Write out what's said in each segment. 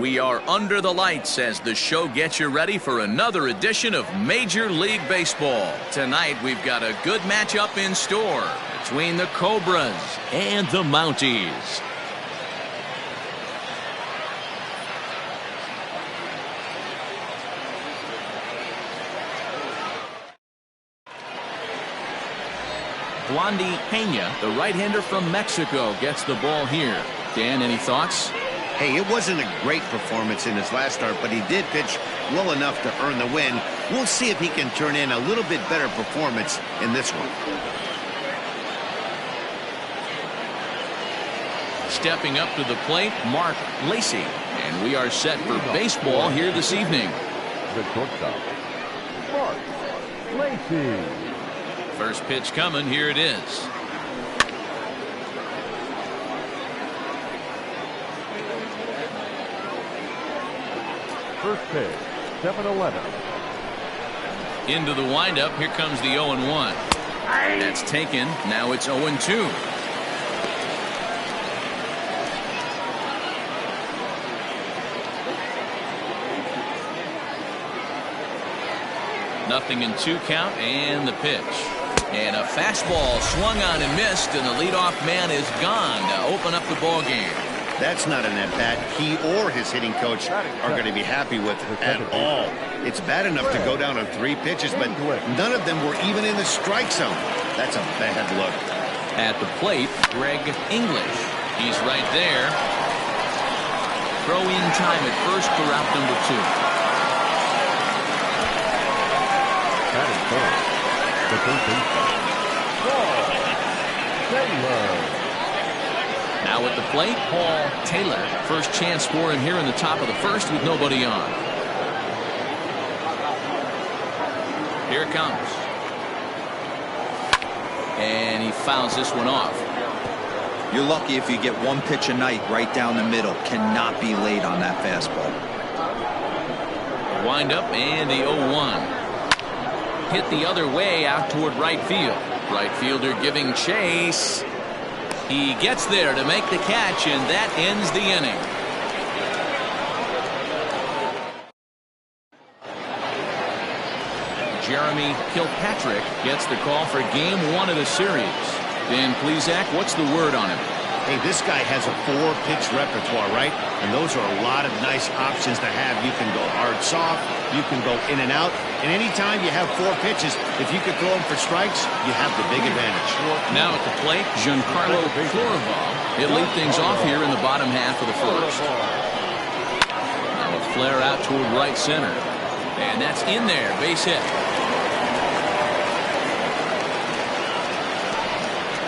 We are under the lights as the show gets you ready for another edition of Major League Baseball. Tonight we've got a good matchup in store between the Cobras and the Mounties. Blondie Pena, the right-hander from Mexico, gets the ball here. Dan, any thoughts? Hey, it wasn't a great performance in his last start, but he did pitch well enough to earn the win. We'll see if he can turn in a little bit better performance in this one. Stepping up to the plate, Mark Lacey. And we are set for baseball here this evening. The shortstop, Mark Lacey. First pitch coming. Here it is. First pitch, 7-11. Into the windup. Here comes the 0-1. That's taken. Now it's 0-2. Nothing in 2 count, and the pitch. And a fastball swung on and missed, and the leadoff man is gone to open up the ball game. That's not an at-bat he or his hitting coach are going to be happy with at all. It's bad enough to go down on 3 pitches, but none of them were even in the strike zone. That's a bad look. At the plate, Greg English. He's right there. Throw in time at first for out number 2. Batting first, the third baseman, Paul Taylor. Now at the plate, Paul Taylor. First chance for him here in the top of the first with nobody on. Here it comes. And he fouls this one off. You're lucky if you get 1 pitch a night right down the middle. Cannot be late on that fastball. Wind up and the 0-1. Hit the other way out toward right field. Right fielder giving chase. He gets there to make the catch, and that ends the inning. Jeremy Kilpatrick gets the call for game 1 of the series. Dan Plesac, what's the word on him? Hey, this guy has a 4-pitch repertoire, right? And those are a lot of nice options to have. You can go hard, soft. You can go in and out. And anytime you have 4 pitches, if you could throw them for strikes, you have the big advantage. Now at the plate, Giancarlo Florival. He'll lead things off here in the bottom half of the first. Now a flare out toward right center. And that's in there. Base hit.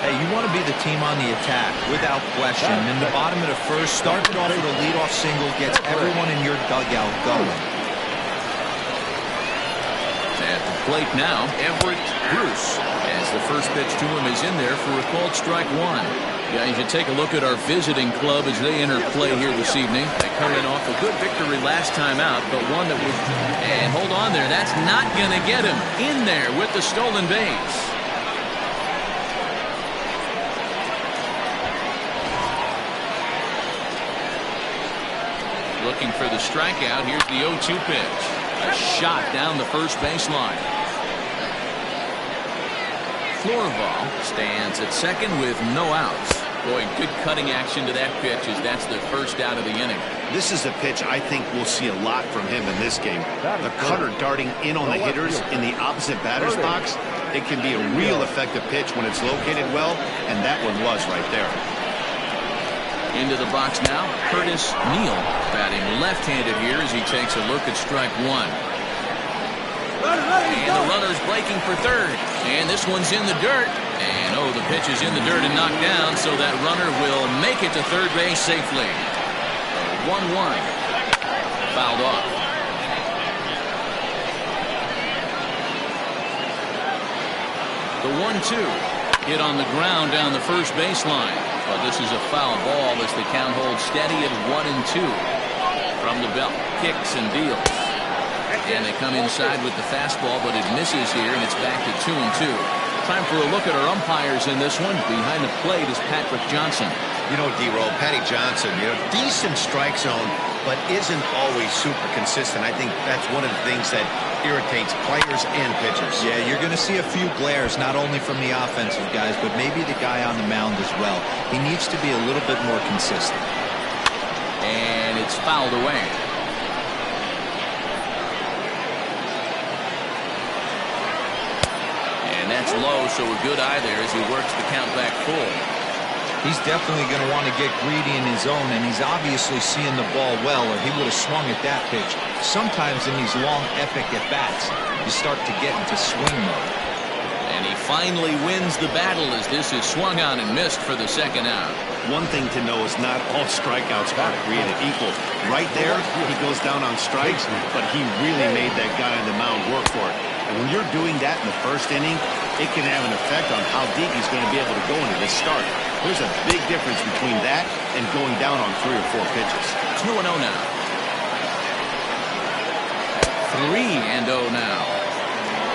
Hey, you want to be the team on the attack, without question. In the bottom of the first, start it off with a leadoff single, gets everyone in your dugout going. At the plate now, Everett Bruce, as the first pitch to him is in there for a called strike 1. Guys, you take a look at our visiting club as they enter play here this evening. They coming off a good victory last time out, but one that was... And hold on there, that's not going to get him in there with the stolen base. Looking for the strikeout. Here's the 0-2 pitch. A shot down the first baseline. Florival stands at second with no outs. Boy, good cutting action to that pitch as that's the first out of the inning. This is a pitch I think we'll see a lot from him in this game. The cutter darting in on the hitters in the opposite batter's box. It can be a real effective pitch when it's located well, and that one was right there. Into the box now, Curtis Neal, batting left-handed here as he takes a look at strike 1. And the runner's breaking for third. And this one's in the dirt. And oh, the pitch is in the dirt and knocked down, so that runner will make it to third base safely. 1-1. Fouled off. The 1-2. Hit on the ground down the first baseline. But this is a foul ball as the count holds steady at 1-2. From the belt, kicks and deals. And they come inside with the fastball, but it misses here, and it's back to 2-2. Time for a look at our umpires in this one. Behind the plate is Patrick Johnson. You know, D-Roll, Patty Johnson, decent strike zone, but isn't always super consistent. I think that's one of the things that irritates players and pitchers. Yeah, you're going to see a few glares, not only from the offensive guys, but maybe the guy on the mound as well. He needs to be a little bit more consistent. And it's fouled away. And that's low, so a good eye there as he works the count back full. He's definitely going to want to get greedy in his zone, and he's obviously seeing the ball well, or he would have swung at that pitch. Sometimes in these long, epic at-bats, you start to get into swing mode. And he finally wins the battle as this is swung on and missed for the second out. One thing to know is not all strikeouts are created equal. Right there, he goes down on strikes, but he really made that guy on the mound work for it. And when you're doing that in the first inning, it can have an effect on how deep he's going to be able to go into this start. There's a big difference between that and going down on 3 or 4 pitches. 2-0 now. 3-0 now.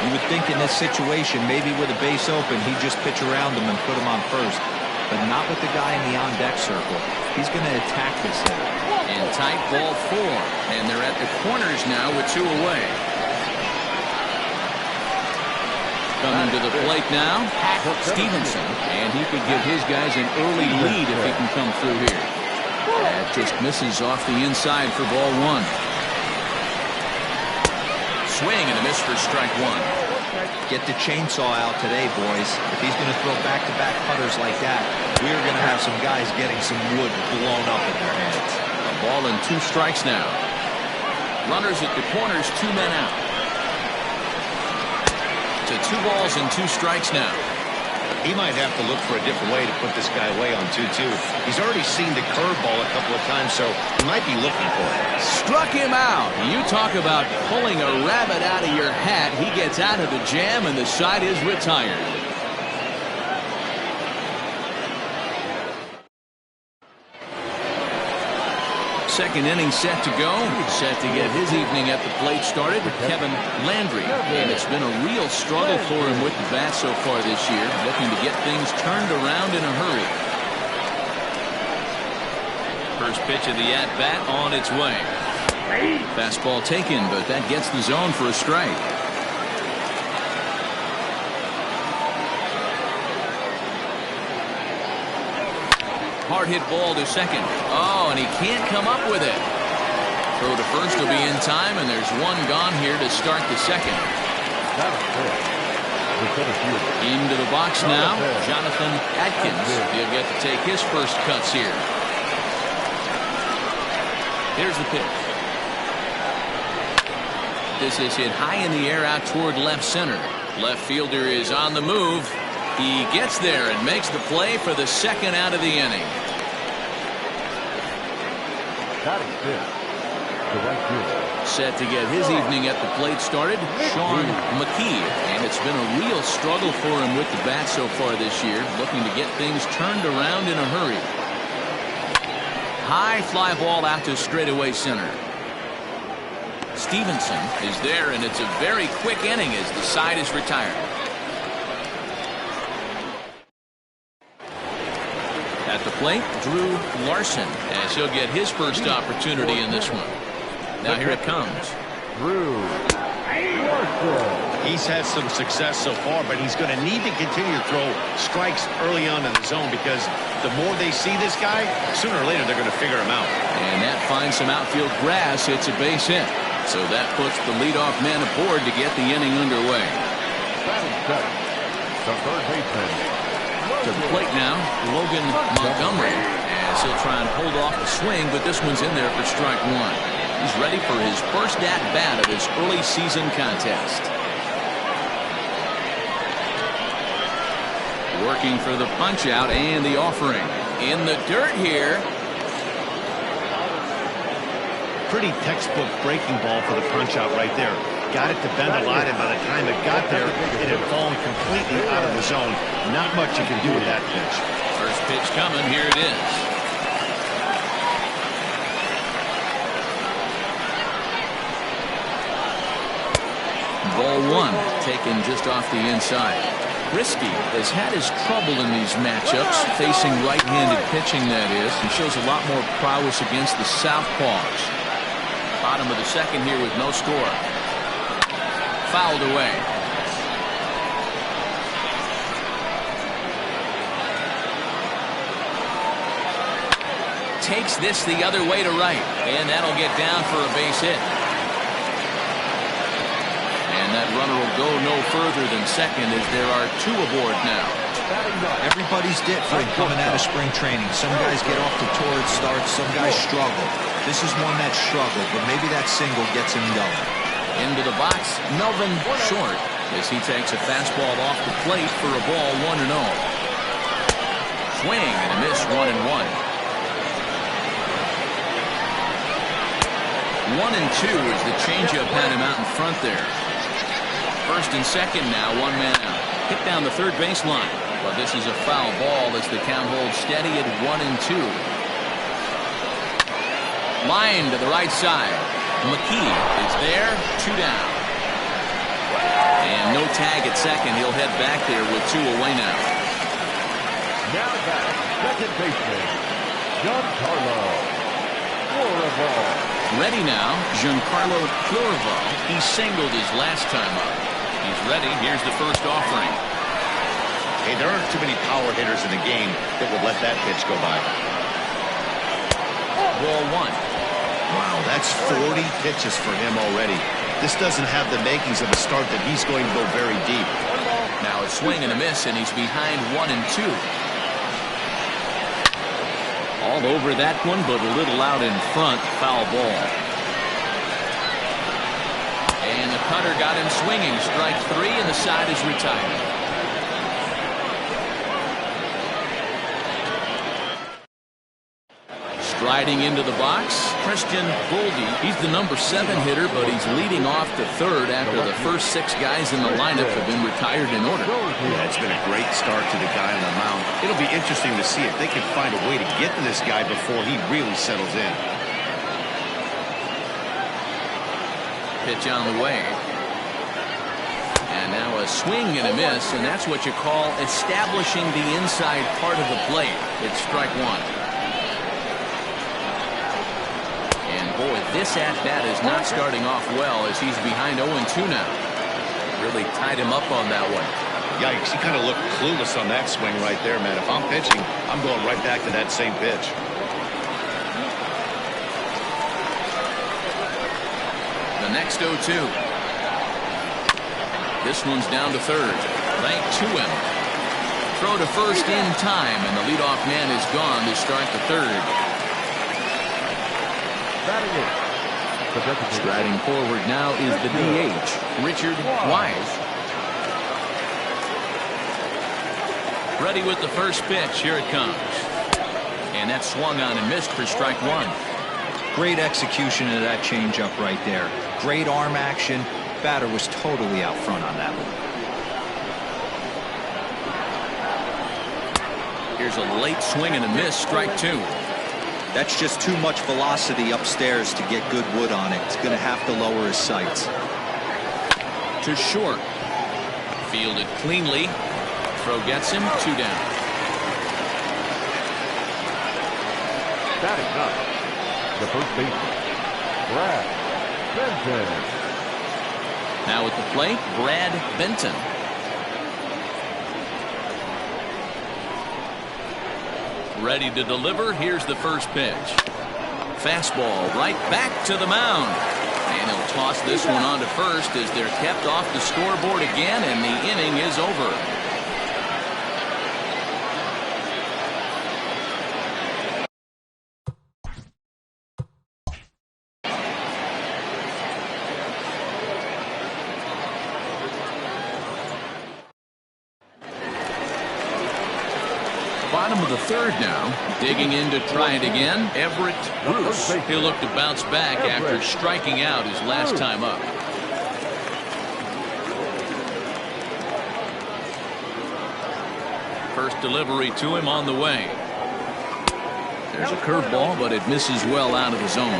You would think in this situation, maybe with a base open, he'd just pitch around him and put him on first. But not with the guy in the on-deck circle. He's going to attack this hitter. In tight, ball 4. And they're at the corners now with 2 away. Coming to the plate now, Stevenson. And he could give his guys an early lead if he can come through here. That just misses off the inside for ball 1. Swing and a miss for strike 1. Get the chainsaw out today, boys. If he's going to throw back-to-back putters like that, we're going to have some guys getting some wood blown up in their heads. A ball and 2 strikes now. Runners at the corners, 2 men out. To 2 balls and 2 strikes now. He might have to look for a different way to put this guy away on 2-2. He's already seen the curveball a couple of times, so he might be looking for it. Struck him out. You talk about pulling a rabbit out of your hat. He gets out of the jam, and the side is retired. Second inning set to go. Set to get his evening at the plate started. Kevin Landry. And it's been a real struggle for him with the bat so far this year. Looking to get things turned around in a hurry. First pitch of the at-bat on its way. Fastball taken, but that gets the zone for a strike. Hard hit ball to second. Oh, and he can't come up with it. Throw to first will be in time, and there's 1 gone here to start the second. Into the box now, Jonathan Atkins. He'll get to take his first cuts here. Here's the pitch. This is hit high in the air out toward left center. Left fielder is on the move. He gets there and makes the play for the second out of the inning. Set to get his evening at the plate started, Sean McKee. And it's been a real struggle for him with the bat so far this year, looking to get things turned around in a hurry. High fly ball out to straightaway center. Stevenson is there, and it's a very quick inning as the side is retired. At the plate, Drew Larson, as he'll get his first opportunity in this one. Now here it comes. Drew Larson. He's had some success so far, but he's going to need to continue to throw strikes early on in the zone, because the more they see this guy, sooner or later they're going to figure him out. And that finds some outfield grass. It's a base hit. So that puts the leadoff man aboard to get the inning underway. The third baseman. To the plate now, Logan Montgomery, as he'll try and hold off the swing, but this one's in there for strike 1. He's ready for his first at-bat of his early season contest. Working for the punch-out and the offering. In the dirt here. Pretty textbook breaking ball for the punch-out right there. Got it to bend a lot, and by the time it got there, it had fallen completely out of the zone. Not much you can do with that pitch. First pitch coming. Here it is. Ball 1 taken just off the inside. Risky has had his trouble in these matchups, facing right-handed pitching, that is, and shows a lot more prowess against the southpaws. Bottom of the second here with no score. Fouled away. Takes this the other way to right, and that'll get down for a base hit. And that runner will go no further than second as there are two aboard now. Everybody's different coming out of spring training. Some guys get off to torrid starts, some guys struggle. This is one that struggled, but maybe that single gets him going. Into the box, Melvin short as he takes a fastball off the plate for a ball 1-0. Swing and a miss, 1-1. 1-2 as the changeup had him out in front there. First and second now, one man out. Hit down the third baseline. But this is a foul ball as the count holds steady at 1-2. Line to the right side. McKee is there, 2 down. And no tag at second. He'll head back there with 2 away now. Now back, second baseman, Giancarlo Florival. Ready now, Giancarlo Florival. He singled his last time up. He's ready. Here's the first offering. Hey, there aren't too many power hitters in the game that would let that pitch go by. Ball 1. Wow, that's 40 pitches for him already. This doesn't have the makings of a start that he's going to go very deep. Now a swing and a miss, and he's behind 1-2. All over that one, but a little out in front. Foul ball. And the cutter got him swinging. Strike 3, and the side is retired. Striding into the box, Christian Goldie. He's the number 7 hitter, but he's leading off to third after the first 6 guys in the lineup have been retired in order. Yeah, it's been a great start to the guy on the mound. It'll be interesting to see if they can find a way to get to this guy before he really settles in. Pitch on the way. And now a swing and a miss, and that's what you call establishing the inside part of the plate. It's strike 1. Boy, this at-bat is not starting off well as he's behind 0-2 now. Really tied him up on that one. Yikes, he kind of looked clueless on that swing right there, man. If I'm pitching, I'm going right back to that same pitch. The next 0-2. This one's down to third. Right to him. Throw to first in time, and the leadoff man is gone to start the third. Striding forward now is the DH, Richard Wise. Ready with the first pitch. Here it comes. And that swung on and missed for strike 1. Great execution of that changeup right there. Great arm action. Batter was totally out front on that one. Here's a late swing and a miss. Strike 2. That's just too much velocity upstairs to get good wood on it. He's going to have to lower his sights. To short. Fielded cleanly. Throw gets him, 2 down. Batting up, the first baseman, Brad Benton. Now at the plate, Brad Benton. Ready to deliver. Here's the first pitch. Fastball right back to the mound. And he'll toss this one on to first as they're kept off the scoreboard again, and the inning is over. Bottom of the third now. Digging in to try it again. Everett Bruce. He'll look to bounce back after striking out his last time up. First delivery to him on the way. There's a curveball, but it misses well out of the zone.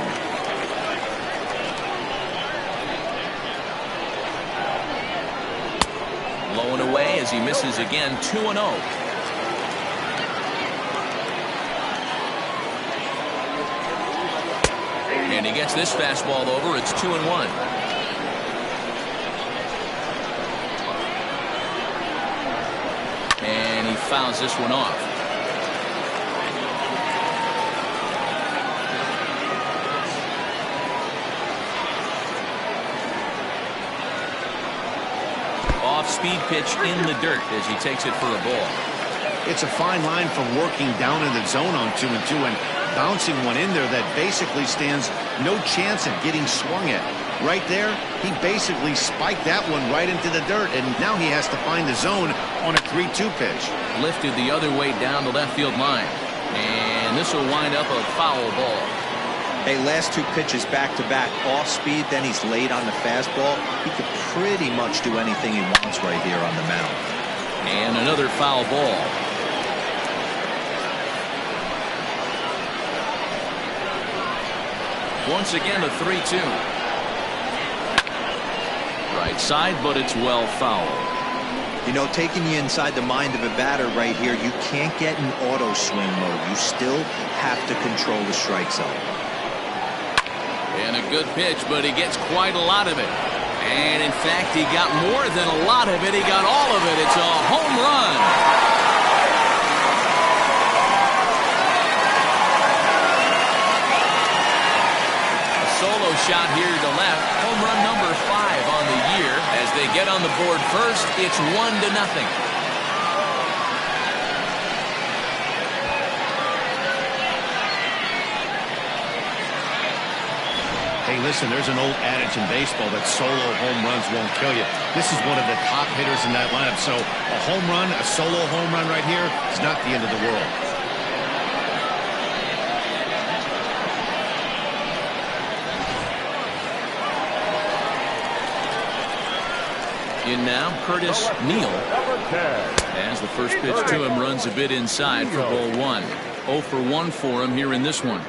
Low and away as he misses again. 2-0. And he gets this fastball over. It's 2-1. And he fouls this one off. Off-speed pitch in the dirt as he takes it for a ball. It's a fine line from working down in the zone on 2-2 and bouncing one in there that basically stands no chance of getting swung at. Right there, he basically spiked that one right into the dirt, and now he has to find the zone on a 3-2 pitch. Lifted the other way down the left field line. And this will wind up a foul ball. Hey, last two pitches back-to-back off speed, then he's laid on the fastball. He could pretty much do anything he wants right here on the mound. And another foul ball. Once again, a 3-2. Right side, but it's well fouled. You know, taking you inside the mind of a batter right here, you can't get in auto swing mode. You still have to control the strike zone. And a good pitch, but he gets quite a lot of it. And in fact, he got more than a lot of it. He got all of it. It's a home run. A solo shot here to left. Home run number 5 on the year. As they get on the board first, it's 1-0. Hey, listen, there's an old adage in baseball that solo home runs won't kill you. This is one of the top hitters in that lineup. So a home run, a solo home run right here is not the end of the world. In now, Curtis Neal. As the first pitch to him runs a bit inside for ball 1. 0 for 1 for him here in this one.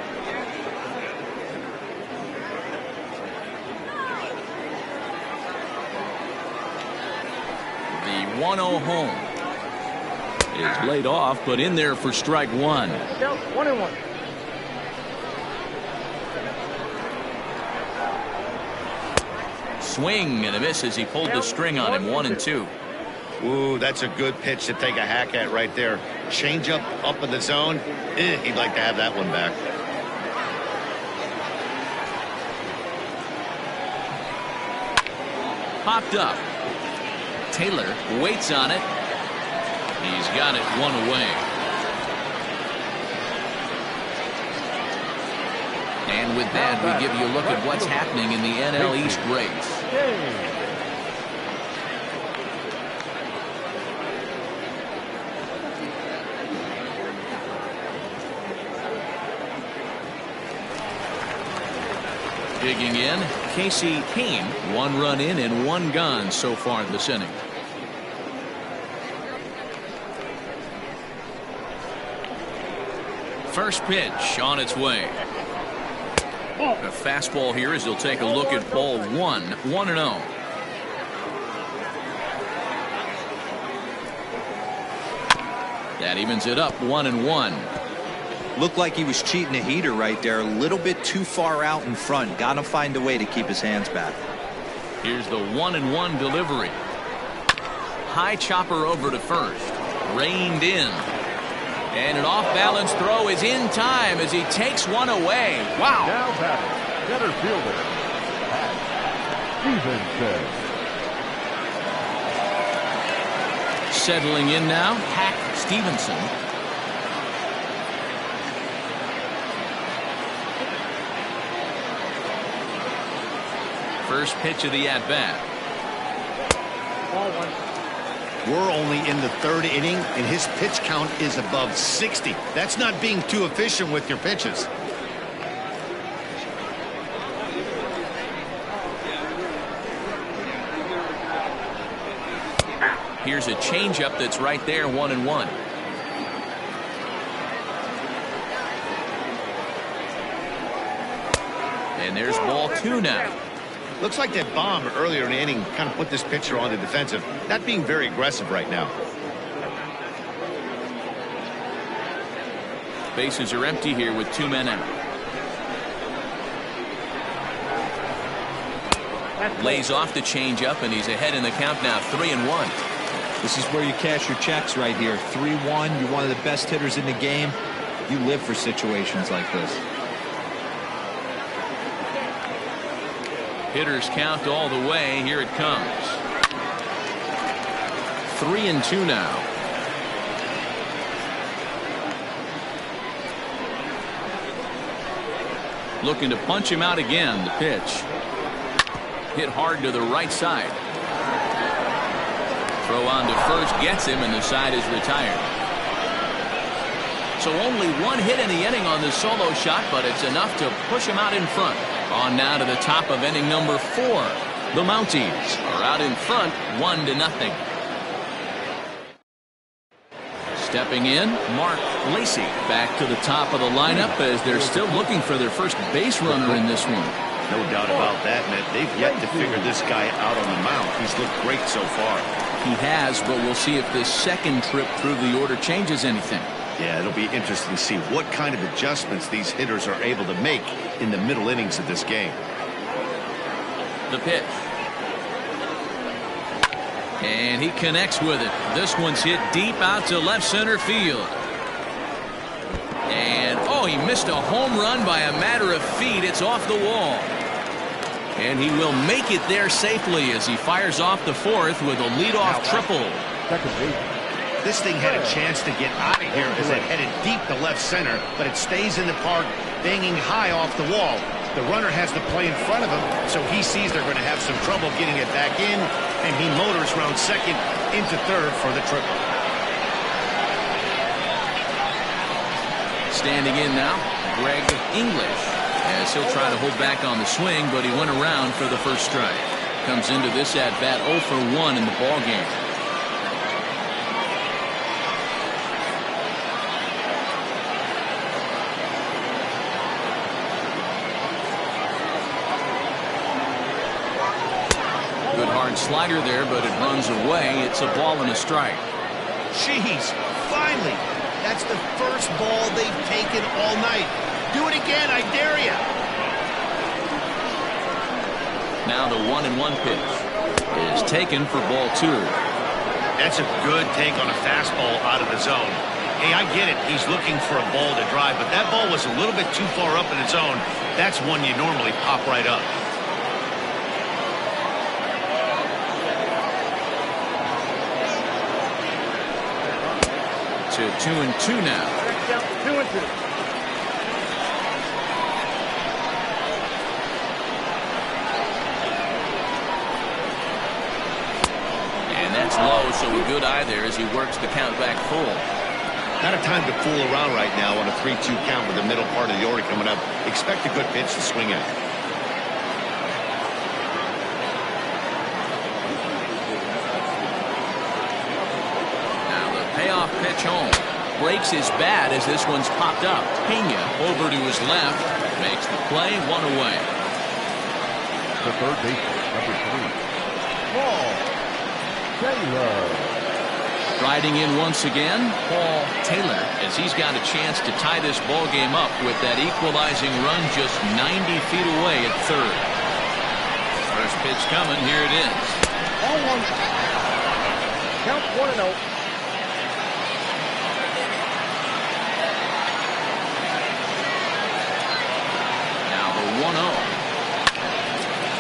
The 1-0 home is laid off, but in there for strike 1. 1-1. Swing and a miss as he pulled the string on him. 1-2. Ooh, that's a good pitch to take a hack at right there. Change up in the zone. He'd like to have that one back. Popped up. Taylor waits on it. He's got it 1 away. And with that, we give you a look at what's happening in the NL East race. Digging in, Casey Kane. 1 run in and 1 gone so far this inning. First pitch on its way. A fastball here as he'll take a look at ball 1. 1-0. That evens it up 1-1. Looked like he was cheating a heater right there. A little bit too far out in front. Got to find a way to keep his hands back. Here's the 1-1 delivery. High chopper over to first. Reined in. And an off-balance throw is in time as he takes one away. Wow. Now batting, center fielder, Stevenson. Settling in now, Hack Stevenson. First pitch of the at-bat. Ball 1. We're only in the 3rd inning, and his pitch count is above 60. That's not being too efficient with your pitches. Here's a changeup that's right there, 1-1. And there's ball 2 now. Looks like that bomb earlier in the inning kind of put this pitcher on the defensive. Not being very aggressive right now. Bases are empty here with 2 men out. Lays off the changeup, and he's ahead in the count now, 3-1. This is where you cash your checks right here. 3-1. You're one of the best hitters in the game. You live for situations like this. Hitters count all the way. Here it comes. 3-2 now. Looking to punch him out again. The pitch. Hit hard to the right side. Throw on to first gets him, and the side is retired. So only one hit in the inning on the solo shot, but it's enough to push him out in front. On now to the top of inning number 4. The Mounties are out in front, 1-0. Stepping in, Mark Lacey back to the top of the lineup as they're still looking for their first base runner in this one. No doubt about that, Matt. They've yet to figure this guy out on the mound. He's looked great so far. He has, but we'll see if this second trip through the order changes anything. Yeah, it'll be interesting to see what kind of adjustments these hitters are able to make in the middle innings of this game. The pitch. And he connects with it. This one's hit deep out to left center field. And, oh, he missed a home run by a matter of feet. It's off the wall. And he will make it there safely as he fires off the 4th with a leadoff triple. This thing had a chance to get out of here as it headed deep to left center, but it stays in the park, banging high off the wall. The runner has to play in front of him, so he sees they're going to have some trouble getting it back in, and he motors around second into third for the triple. Standing in now, Greg English, as he'll try to hold back on the swing, but he went around for the first strike. Comes into this at-bat 0 for 1 in the ballgame. Good hard slider there, but it runs away. It's a ball and a strike. Jeez, finally. That's the first ball they've taken all night. Do it again, I dare you. Now the 1-1 pitch is taken for ball 2. That's a good take on a fastball out of the zone. Hey, I get it. He's looking for a ball to drive, but that ball was a little bit too far up in the zone. That's one you normally pop right up. To 2-2 now. 2-2. And that's low, so a good eye there as he works the count back full. Not a time to fool around right now on a 3-2 count with the middle part of the order coming up. Expect a good pitch to swing at. Payoff pitch home. Breaks his bat as this one's popped up. Pena over to his left. Makes the play, 1 away. The third baseman, number 3. Paul Taylor. Riding in once again, Paul Taylor, as he's got a chance to tie this ball game up with that equalizing run just 90 feet away at third. First pitch coming. Here it is. 0-1. Count 1-0.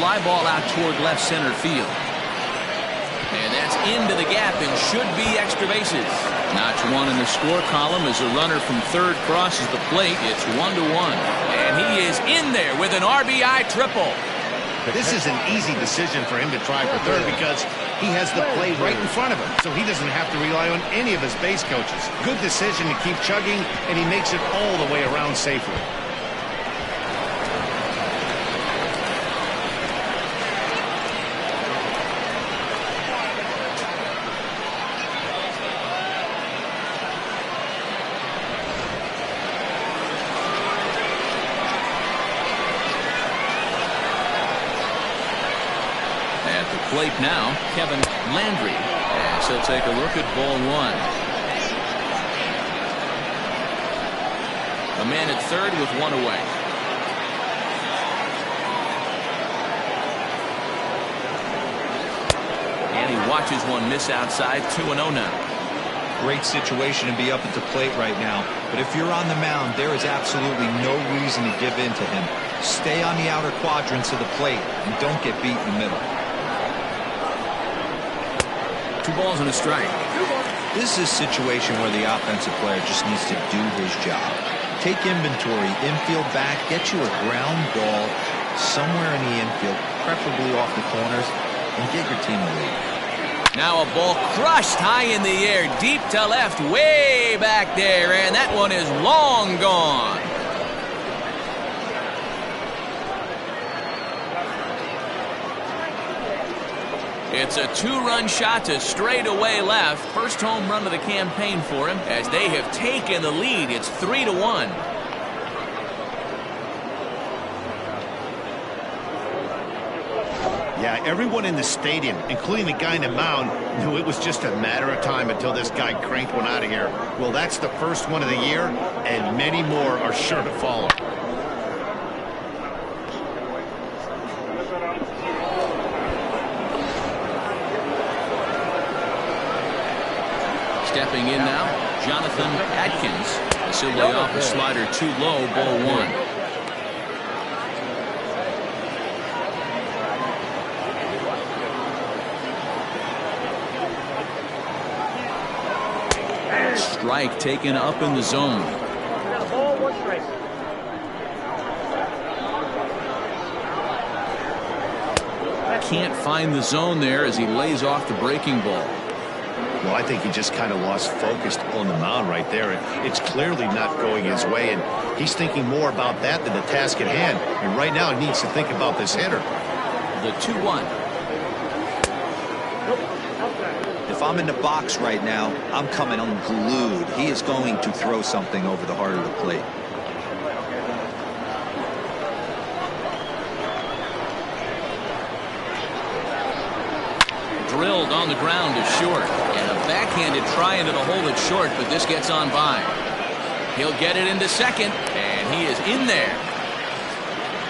Fly ball out toward left center field. And that's into the gap and should be extra bases. Notch 1 in the score column as a runner from third crosses the plate. It's 1-1. And he is in there with an RBI triple. This is an easy decision for him to try for third because he has the play right in front of him, so he doesn't have to rely on any of his base coaches. Good decision to keep chugging, and he makes it all the way around safely. Plate now, Kevin Landry, as he'll take a look at ball 1. A man at third with 1 away. watches one miss outside. 2-0 now. Great situation to be up at the plate right now. But if you're on the mound, there is absolutely no reason to give in to him. Stay on the outer quadrants of the plate and don't get beat in the middle. 2 balls and a strike. This is a situation where the offensive player just needs to do his job. Take inventory, infield back, get you a ground ball somewhere in the infield, preferably off the corners, and get your team a lead. Now a ball crushed high in the air, deep to left, way back there, and that one is long gone. It's a 2-run shot to straightaway left. First home run of the campaign for him as they have taken the lead. It's 3-1. Yeah, everyone in the stadium, including the guy in the mound, knew it was just a matter of time until this guy cranked one out of here. Well, that's the first one of the year, and many more are sure to follow. Stepping in now, Jonathan Atkins. Simply off the slider too low, ball 1. Strike taken up in the zone. Ball, 1 strike. Can't find the zone there as he lays off the breaking ball. Well, I think he just kind of lost focus on the mound right there. It's clearly not going his way, and he's thinking more about that than the task at hand. And right now, he needs to think about this hitter. The 2-1. If I'm in the box right now, I'm coming unglued. He is going to throw something over the heart of the plate. Drilled on the ground is short, and a backhanded try into the hole that's short, but this gets on by. He'll get it into second, and he is in there.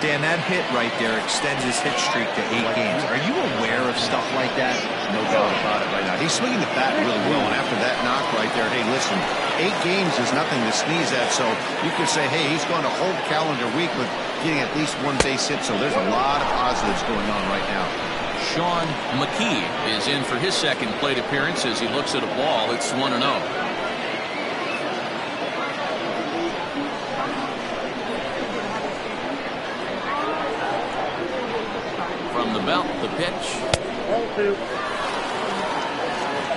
Dan, that hit right there extends his hit streak to 8 games. Are you aware of stuff like that? No doubt about it right now. He's swinging the bat really well, and after that knock right there, hey, listen, 8 games is nothing to sneeze at, so you can say, hey, he's going a whole calendar week with getting at least 1 base hit, so there's a lot of positives going on right now. Sean McKee is in for his second plate appearance as he looks at a ball. It's 1-0. From the belt, the pitch. Ball 2.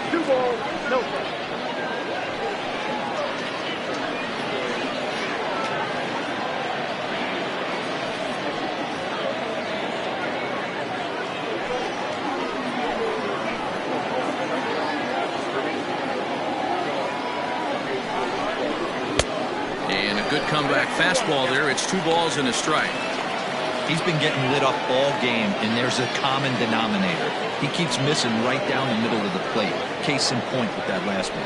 2 balls, no strike. And a good comeback fastball there. It's 2 balls and a strike. He's been getting lit up all game, and there's a common denominator. He keeps missing right down the middle of the plate. Case in point with that last one.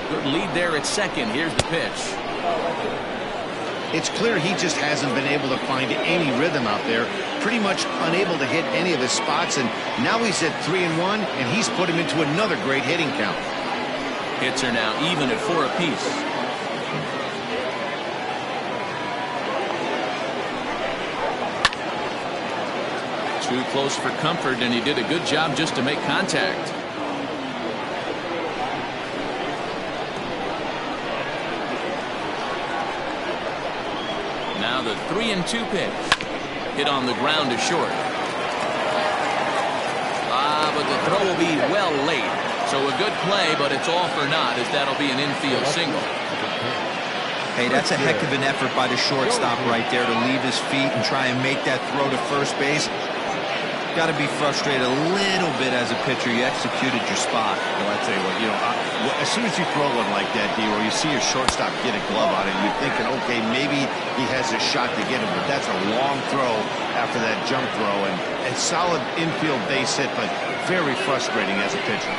Good lead there at second. Here's the pitch. It's clear he just hasn't been able to find any rhythm out there. Pretty much unable to hit any of his spots, and now he's at 3-1, and he's put him into another great hitting count. Hits are now even at 4 apiece. Too close for comfort, and he did a good job just to make contact. Now the 3-2 pitch. Hit on the ground to short. But the throw will be well late. So a good play, but it's all for naught as that'll be an infield single. Hey, that's a heck of an effort by the shortstop right there to leave his feet and try and make that throw to first base. Got to be frustrated a little bit as a pitcher. You executed your spot. Well, I tell you what, as soon as you throw one like that, D-Roy, you see your shortstop get a glove on it, you're thinking, okay, maybe he has a shot to get him, but that's a long throw after that jump throw, and solid infield base hit, but very frustrating as a pitcher.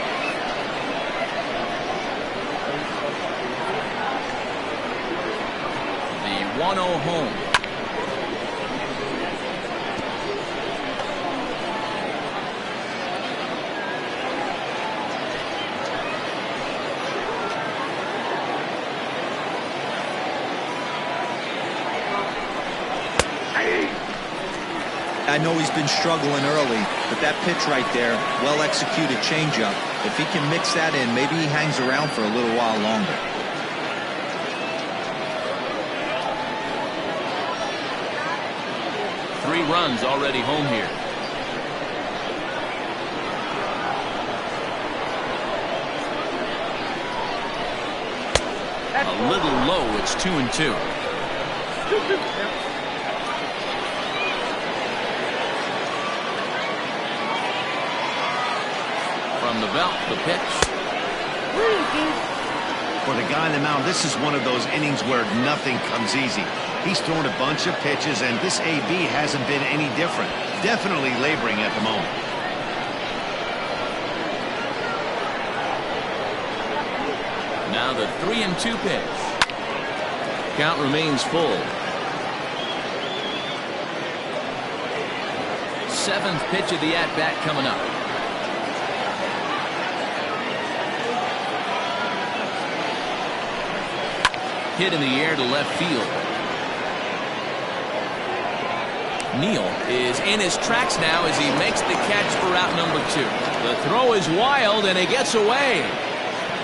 The 1-0 home. I know he's been struggling early, but that pitch right there, well-executed changeup, if he can mix that in, maybe he hangs around for a little while longer. Three runs already home here. A little low. It's 2-2. From the belt, the pitch. For the guy on the mound, this is one of those innings where nothing comes easy. He's thrown a bunch of pitches, and this AB hasn't been any different. Definitely laboring at the moment. Now the 3-2 pitch. Count remains full. Seventh pitch of the at-bat coming up. Hit in the air to left field. Neal is in his tracks now as he makes the catch for out number 2. The throw is wild and it gets away.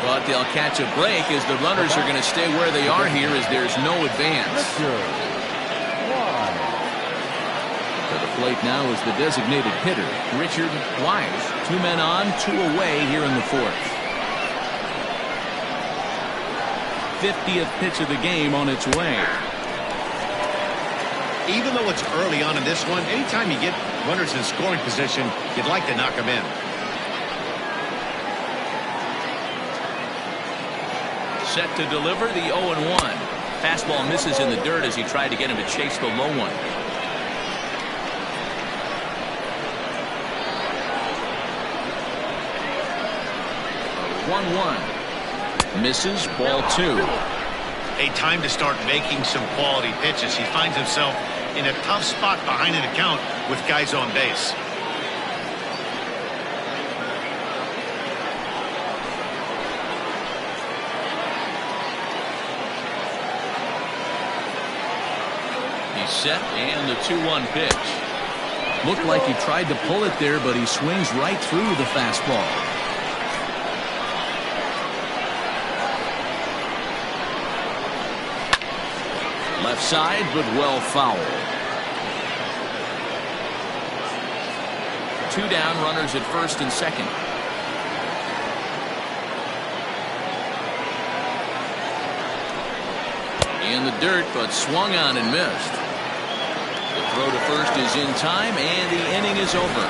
But they'll catch a break as the runners are going to stay where they are here as there's no advance. To the plate now is the designated hitter, Richard Wise. 2 men on, 2 away here in the 4th. 50th pitch of the game on its way. Even though it's early on in this one, anytime you get runners in scoring position, you'd like to knock them in. Set to deliver the 0-1. Fastball misses in the dirt as he tried to get him to chase the low one. A 1-1. Misses, ball 2. A time to start making some quality pitches. He finds himself in a tough spot behind an account with guys on base. He's set and the 2-1 pitch. Looked like he tried to pull it there, but he swings right through the fastball. Left side, but well fouled. 2 down, runners at first and second. In the dirt, but swung on and missed. The throw to first is in time, and the inning is over.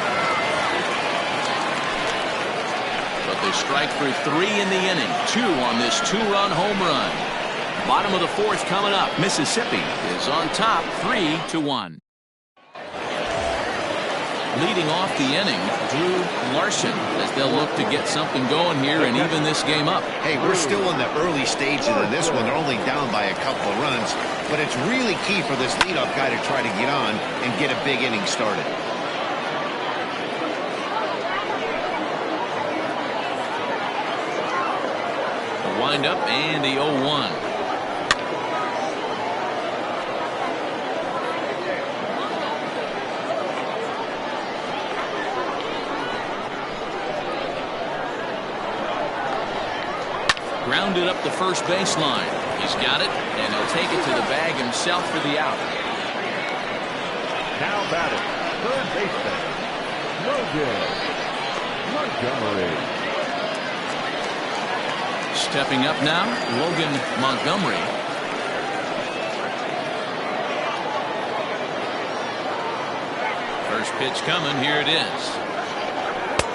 But they strike for 3 in the inning. 2 on this 2-run home run. Bottom of the 4th coming up. Mississippi is on top 3-1. Leading off the inning, Drew Larson, as they'll look to get something going here and even this game up. Hey, we're still in the early stages of this one. They're only down by a couple of runs, but it's really key for this leadoff guy to try to get on and get a big inning started. The windup and the 0-1. Grounded up the first baseline. He's got it, and he'll take it to the bag himself for the out. Now batting, third baseman, Logan Montgomery. Stepping up now, Logan Montgomery. First pitch coming, here it is.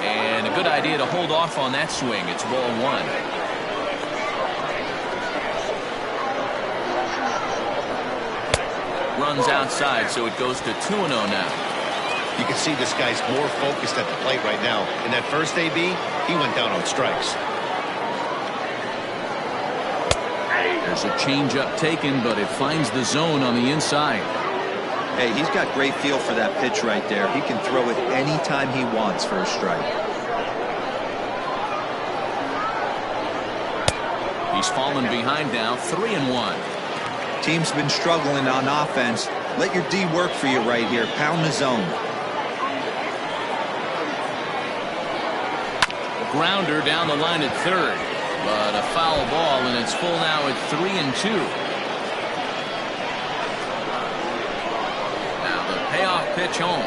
And a good idea to hold off on that swing. It's ball 1. Runs outside, so it goes to 2-0 now. You can see this guy's more focused at the plate right now. In that first AB, he went down on strikes. There's a changeup taken, but it finds the zone on the inside. Hey, he's got great feel for that pitch right there. He can throw it anytime he wants for a strike. He's fallen behind now, 3-1. Team's been struggling on offense. Let your D work for you right here. Pound the zone. grounder down the line at third. But a foul ball, and it's full now at 3-2. Now the payoff pitch home.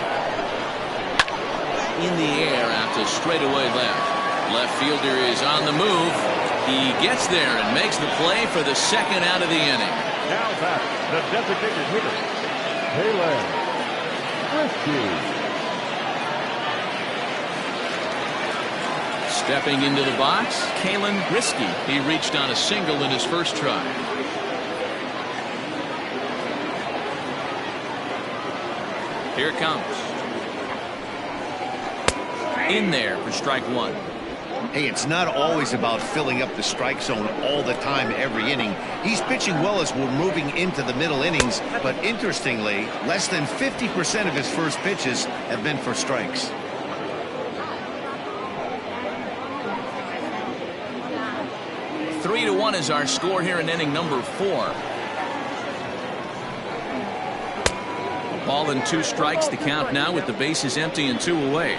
In the air out to straightaway left. Left fielder is on the move. He gets there and makes the play for the second out of the inning. Now back, the designated hitter, Taylor Risky. Stepping into the box, Kalen Risky. He reached on a single in his first try. Here it comes. In there for strike one. Hey, it's not always about filling up the strike zone all the time every inning. He's pitching well as we're moving into the middle innings, but interestingly, less than 50% of his first pitches have been for strikes. Three to 1 is our score here in inning number 4. Ball and 2 strikes, the count now with the bases empty and 2 away.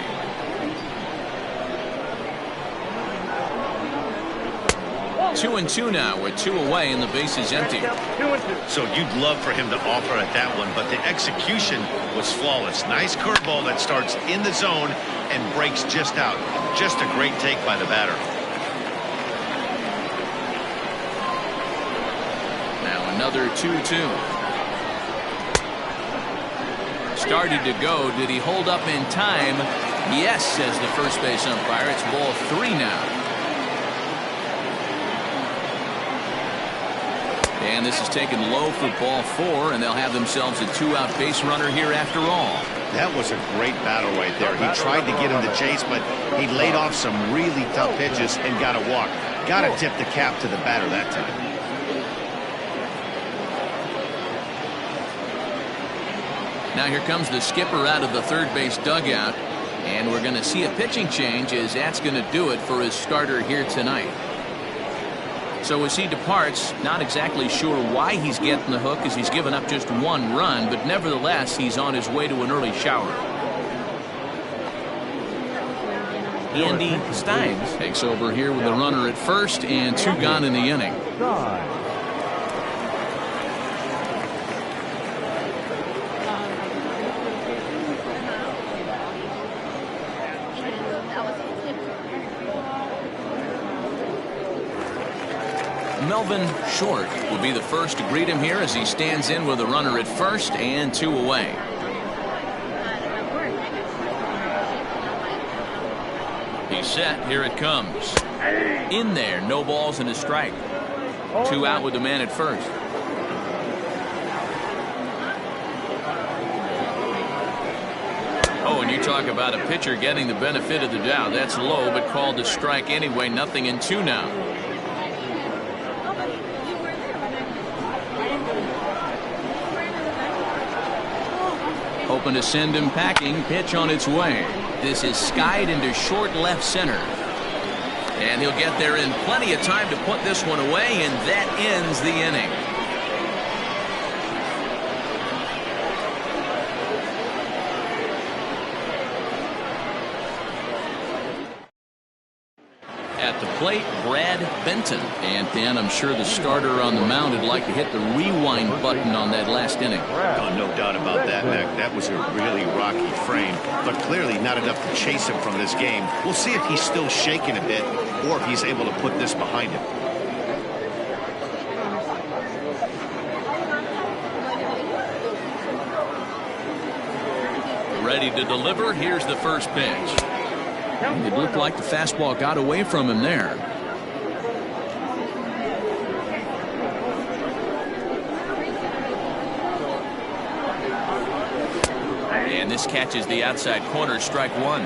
Two and 2 now with 2 away and the bases empty. 2 and 2. So you'd love for him to offer at that one, but the execution was flawless. Nice curveball that starts in the zone and breaks just out. Just a great take by the batter. Now another 2-2. Started to go. Did he hold up in time? Yes, says the first base umpire. It's ball 3 now. And this is taken low for ball 4, and they'll have themselves a 2-out base runner here after all. That was a great battle right there. He tried to get him to chase, but he laid off some really tough pitches and got a walk. Got to tip the cap to the batter that time. Now here comes the skipper out of the third base dugout, and we're going to see a pitching change as that's going to do it for his starter here tonight. So as he departs, not exactly sure why he's getting the hook, as he's given up just 1 run, but nevertheless he's on his way to an early shower. Andy Steins takes over here with a runner at first and 2 gone in the inning. Melvin Short will be the first to greet him here as he stands in with a runner at first and 2 away. He's set. Here it comes. In there. No balls and a strike. 2 out with the man at first. Oh, and you talk about a pitcher getting the benefit of the doubt. That's low, but called a strike anyway. Nothing in 2 now. Hoping to send him packing. Pitch on its way. This is skied into short left center. And he'll get there in plenty of time to put this one away, and that ends the inning. At the plate, Brad Benton. And Dan, I'm sure the starter on the mound would like to hit the rewind button on that last inning. Oh, no doubt about that, Mac. That was a really rocky frame, but clearly not enough to chase him from this game. We'll see if he's still shaking a bit or if he's able to put this behind him. Ready to deliver. Here's the first pitch. It looked like the fastball got away from him there. And this catches the outside corner, strike 1.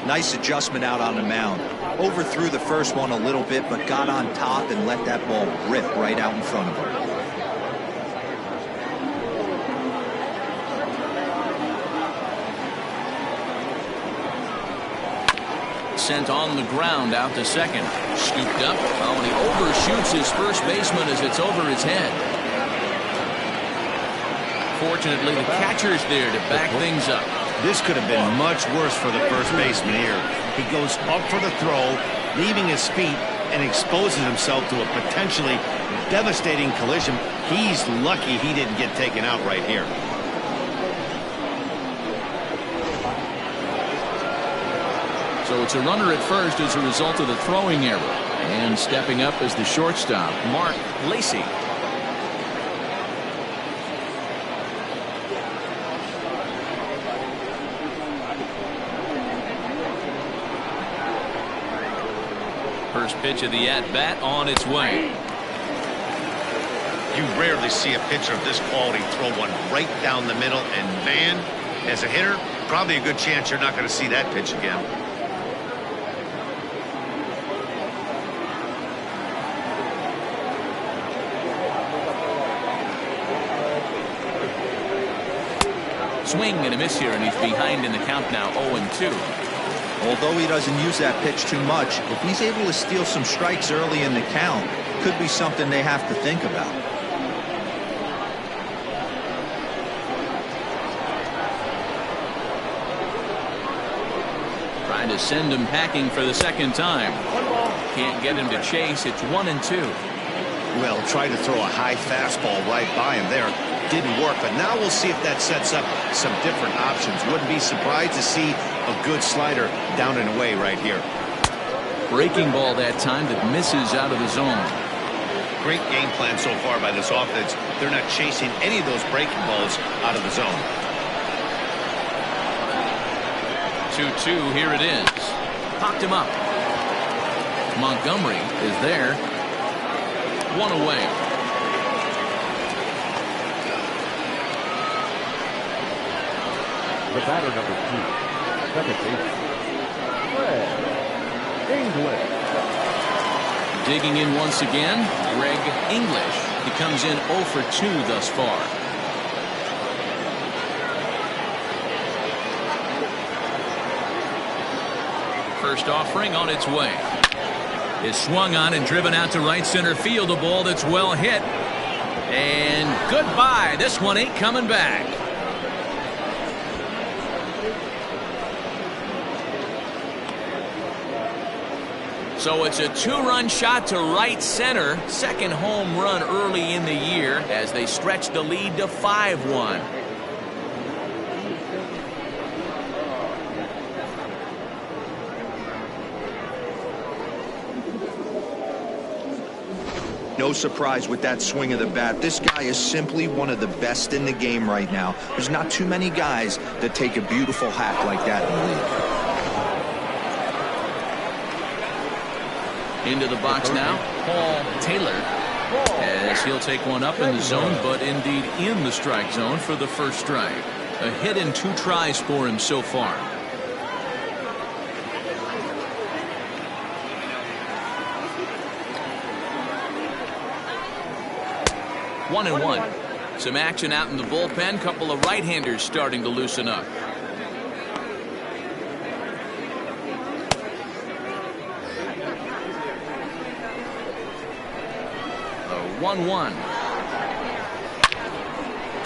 Nice adjustment out on the mound. Overthrew the first one a little bit, but got on top and let that ball rip right out in front of him. Sent on the ground out to second. Scooped up. Oh, and he overshoots his first baseman as it's over his head. Fortunately, the catcher's there to back things up. This could have been much worse for the first baseman here. He goes up for the throw, leaving his feet, and exposes himself to a potentially devastating collision. He's lucky he didn't get taken out right here. So it's a runner at first as a result of the throwing error. And stepping up as the shortstop, Mark Lacey. First pitch of the at-bat on its way. You rarely see a pitcher of this quality throw one right down the middle, and man, as a hitter, probably a good chance you're not going to see that pitch again. Swing and a miss here, and he's behind in the count now, 0-2. Although he doesn't use that pitch too much, if he's able to steal some strikes early in the count, could be something they have to think about. Trying to send him packing for the second time. Can't get him to chase. It's 1-2. Well, try to throw a high fastball right by him there. Didn't work, but now we'll see if that sets up some different options. Wouldn't be surprised to see a good slider down and away right here. Breaking ball that time that misses out of the zone. Great game plan so far by this offense. They're not chasing any of those breaking balls out of the zone. 2-2, here it is. Popped him up. Montgomery is there. One away. The batter, number 2, second baseman, Greg English. Digging in once again, Greg English. He comes in 0 for 2 thus far. First offering on its way. Is swung on and driven out to right center field. A ball that's well hit. And goodbye. This one ain't coming back. So it's a 2-run shot to right center. Second home run early in the year as they stretch the lead to 5-1. No surprise with that swing of the bat. This guy is simply one of the best in the game right now. There's not too many guys that take a beautiful hack like that in the league. Into the box now, Paul Taylor, as he'll take one up in the zone, but indeed in the strike zone for the first strike. A hit in 2 tries for him so far. One and one. Some action out in the bullpen. Couple of right-handers starting to loosen up. 1-1.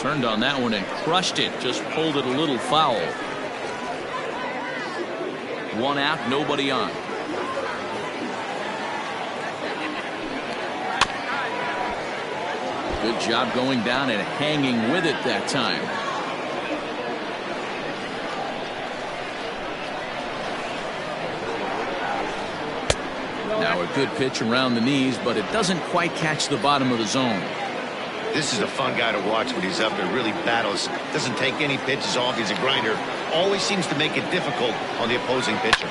Turned on that one and crushed it. Just pulled it a little foul. 1 out, nobody on. Good job going down and hanging with it that time. Now a good pitch around the knees, but it doesn't quite catch the bottom of the zone. This is a fun guy to watch when he's up there. Really battles. Doesn't take any pitches off. He's a grinder. Always seems to make it difficult on the opposing pitcher.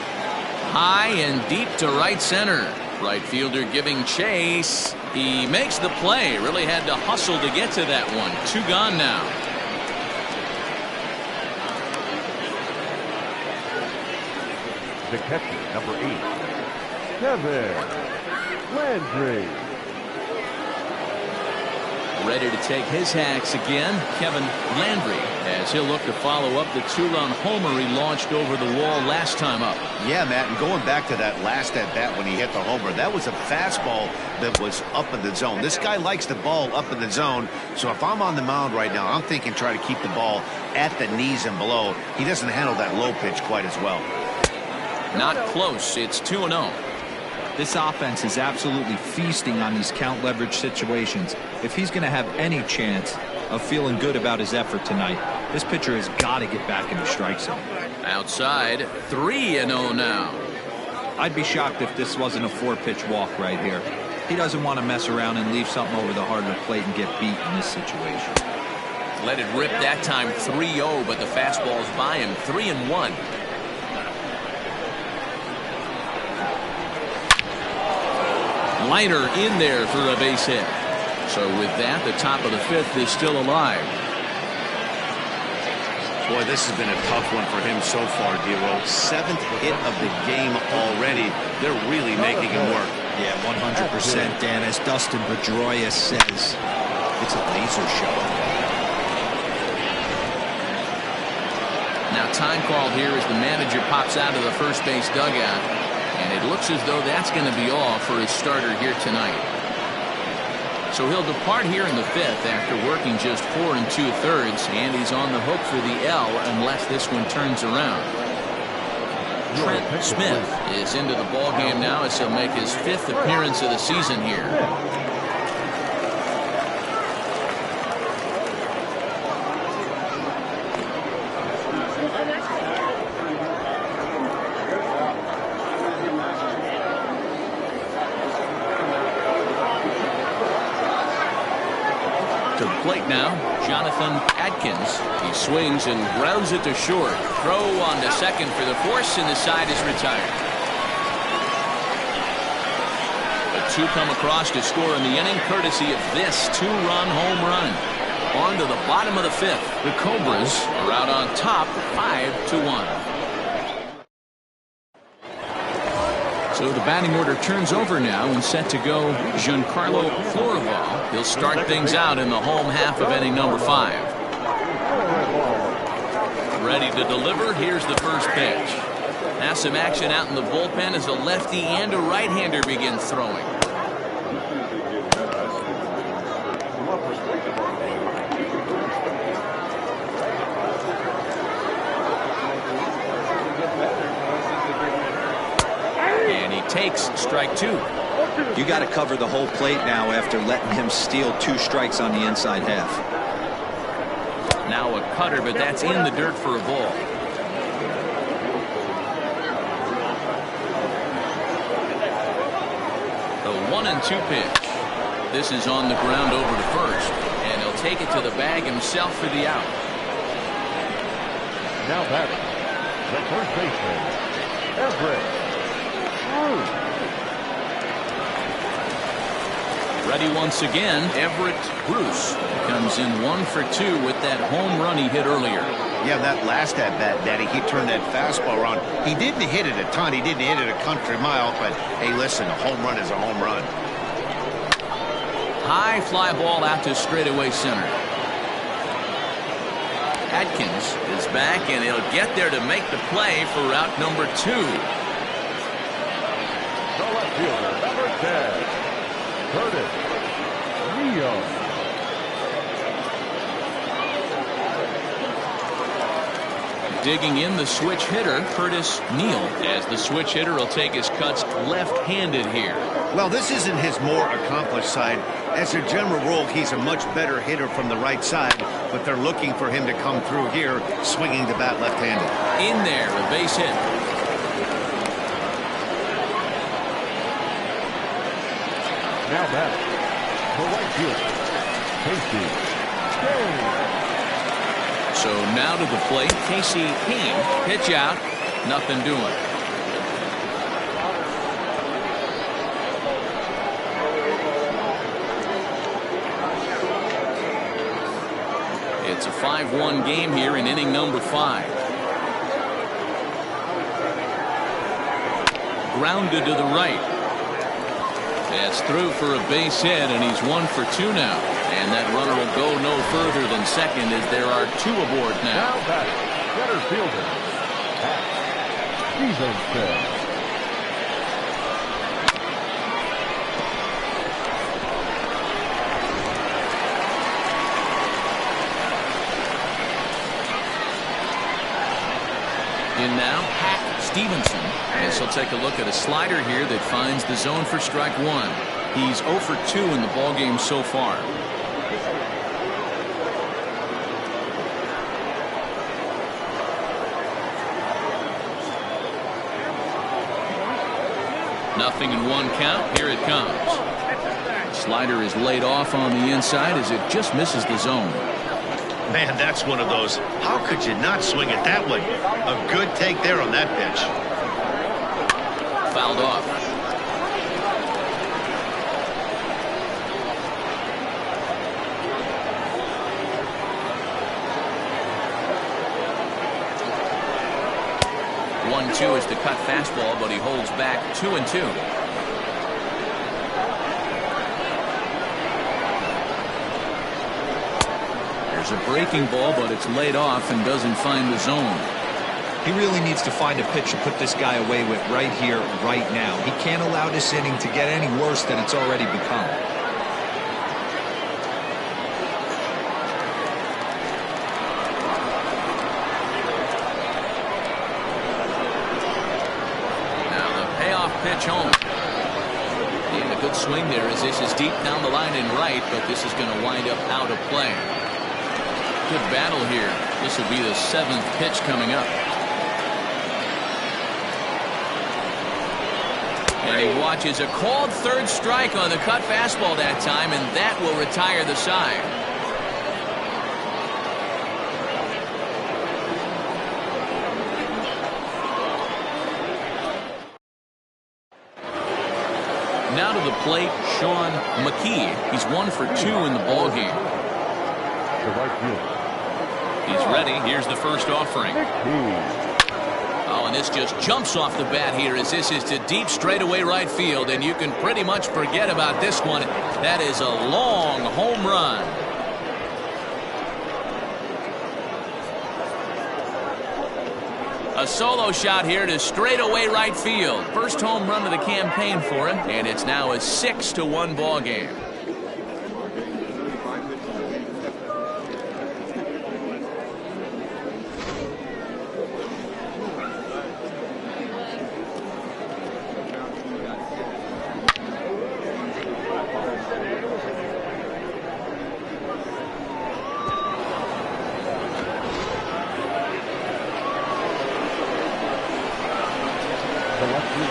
High and deep to right center. Right fielder giving chase. He makes the play. Really had to hustle to get to that one. 2 gone now. The catcher, number 8, Kevin Landry. Ready to take his hacks again, Kevin Landry, as he'll look to follow up the 2-run homer he launched over the wall last time up. Yeah, Matt, and going back to that last at-bat when he hit the homer, that was a fastball that was up in the zone. This guy likes the ball up in the zone, so if I'm on the mound right now, I'm thinking try to keep the ball at the knees and below. He doesn't handle that low pitch quite as well. Not close. It's 2-0. This offense is absolutely feasting on these count leverage situations. If he's going to have any chance of feeling good about his effort tonight, this pitcher has got to get back in the strike zone. Outside, 3-0 now. I'd be shocked if this wasn't a 4-pitch walk right here. He doesn't want to mess around and leave something over the heart of the plate and get beat in this situation. Let it rip that time, 3-0, but the fastball's by him. 3-1. Liner in there for a base hit. So with that, the top of the 5th is still alive. Boy, this has been a tough one for him so far, Dero. 7th hit of the game already. They're really making him work. Yeah, 100%, Dan. As Dustin Pedroia says, it's a laser show. Now time called here as the manager pops out of the first base dugout. And it looks as though that's going to be all for his starter here tonight. So he'll depart here in the 5th after working just 4 2/3, and he's on the hook for the L unless this one turns around. Trent Smith is into the ballgame now as he'll make his 5th appearance of the season here. To the plate now, Jonathan Atkins. He swings and grounds it to short. Throw on to second for the force, and the side is retired. The 2 come across to score in the inning, courtesy of this 2-run home run. On to the bottom of the 5th. The Cobras are out on top, 5-1. So the batting order turns over now and set to go Giancarlo Florival. He'll start things out in the home half of inning number 5. Ready to deliver. Here's the first pitch. Now some action out in the bullpen as a lefty and a right-hander begins throwing. Takes strike 2. You got to cover the whole plate now after letting him steal 2 strikes on the inside half. Now a cutter, but that's in the dirt for a ball. The 1-2 pitch. This is on the ground over to first, and he'll take it to the bag himself for the out. Now batting, the first baseman, Everett. Ready once again, Everett Bruce comes in 1 for 2 with that home run he hit earlier. Yeah, that last at-bat, Daddy, he turned that fastball around. He didn't hit it a ton. He didn't hit it a country mile, but hey, listen, a home run is a home run. High fly ball out to straightaway center. Atkins is back, and he'll get there to make the play for route number 2. The left fielder, number 10, Curtis Neal. Digging in the switch hitter, Curtis Neal, as the switch hitter will take his cuts left-handed here. Well, this isn't his more accomplished side. As a general rule, he's a much better hitter from the right side, but they're looking for him to come through here, swinging the bat left-handed. In there, a base hit. Now batting, the right fielder, Casey Kane. So now to the plate, Casey Kane. Pitch out, nothing doing. It's a 5-1 game here in inning number 5. Grounded to the right. That's through for a base hit, and he's 1 for 2 now. And And that runner will go no further than second as there are 2 aboard now. Now batting, center fielder, Pat Stevenson. In now, Pat Stevenson, as he'll take a look at a slider here that finds the zone for strike 1. He's 0 for 2 in the ballgame so far. Nothing in 1 count. Here it comes. Slider is laid off on the inside as it just misses the zone. Man, that's one of those. How could you not swing it that way? A good take there on that pitch. Fouled off. One-two is the cut fastball, but he holds back 2-2. There's a breaking ball, but it's laid off and doesn't find the zone. He really needs to find a pitch to put this guy away with right here, right now. He can't allow this inning to get any worse than it's already become. Now the payoff pitch home. And a good swing there as this is deep down the line and right, but this is going to wind up out of play. Good battle here. This will be the 7th pitch coming up. And he watches a called 3rd strike on the cut fastball that time, and that will retire the side. Now to the plate, Sean McKee. He's 1 for 2 in the ballgame. The right fielder. He's ready. Here's the first offering. Oh, and this just jumps off the bat here as this is to deep straightaway right field, and you can pretty much forget about this one. That is a long home run. A solo shot here to straightaway right field. First home run of the campaign for him, and it's now a 6-1 ball game.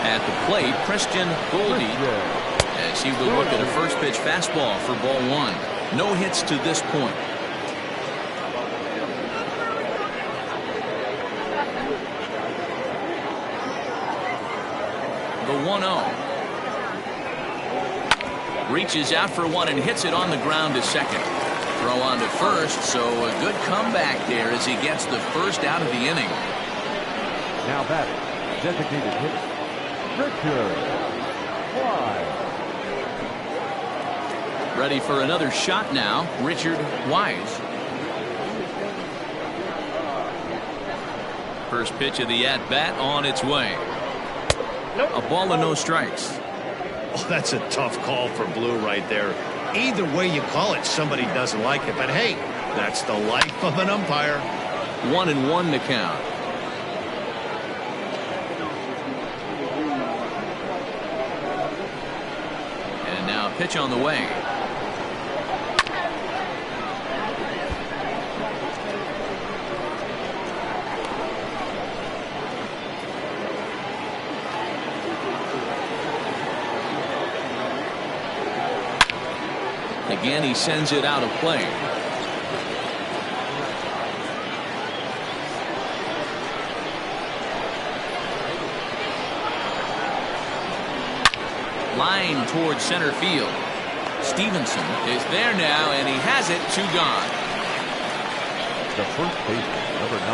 At the plate, Christian Goldie, as he will look at a first pitch fastball for ball 1. No hits to this point. The 1-0. Reaches out for one and hits it on the ground to second. Throw on to first, so a good comeback there as he gets the first out of the inning. Now batting, designated hitter, Richard Wise. Ready for another shot now, Richard Wise. First pitch of the at-bat on its way. A ball and no strikes. Oh, that's a tough call for Blue right there. Either way you call it, somebody doesn't like it. But hey, that's the life of an umpire. 1-1 to count. And now a pitch on the way. Again, he sends it out of play. Line towards center field. Stevenson is there now, and he has it. 2 gone. The first baseman, number 9,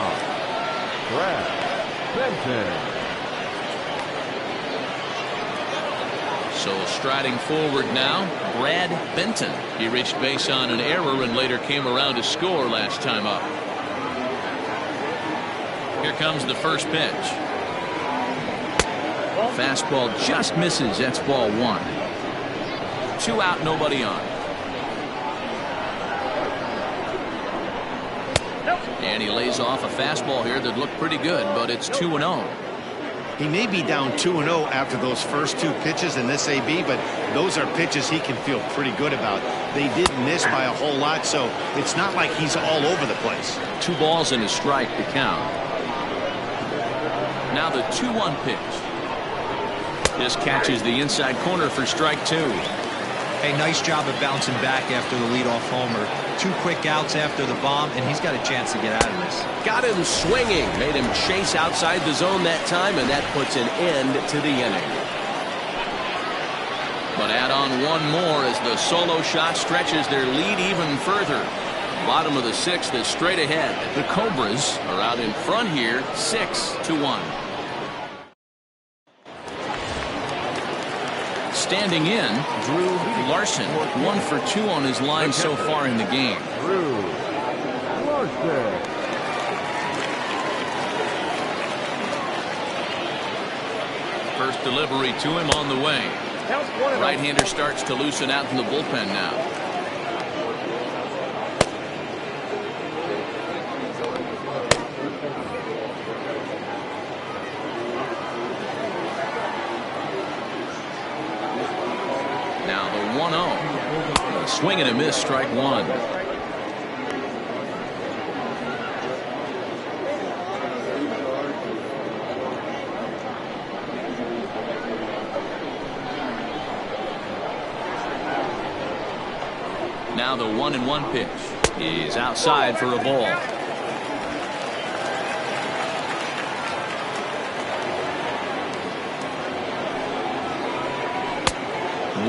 Brad Benton. So striding forward now, Brad Benton. He reached base on an error and later came around to score last time up. Here comes the first pitch. Fastball just misses. That's ball 1. 2 out, nobody on. And he lays off a fastball here that looked pretty good, but it's 2-0. He may be down 2-0 after those first 2 pitches in this AB, but those are pitches he can feel pretty good about. They didn't miss by a whole lot, so it's not like he's all over the place. 2 balls and a strike to count. Now the 2-1 pitch. This catches the inside corner for strike 2. Hey, nice job of bouncing back after the leadoff homer. 2 quick outs after the bomb, and he's got a chance to get out of this. Got him swinging, made him chase outside the zone that time, and that puts an end to the inning. But add on 1 more as the solo shot stretches their lead even further. Bottom of the 6th is straight ahead. The Cobras are out in front here, 6-1. Standing in, Drew Larson, 1 for 2 on his line so far in the game. Drew Larson. First delivery to him on the way. Right-hander starts to loosen out in the bullpen now. Now the 1-0. A swing and a miss, strike 1. Now the 1-1 pitch is outside for a ball.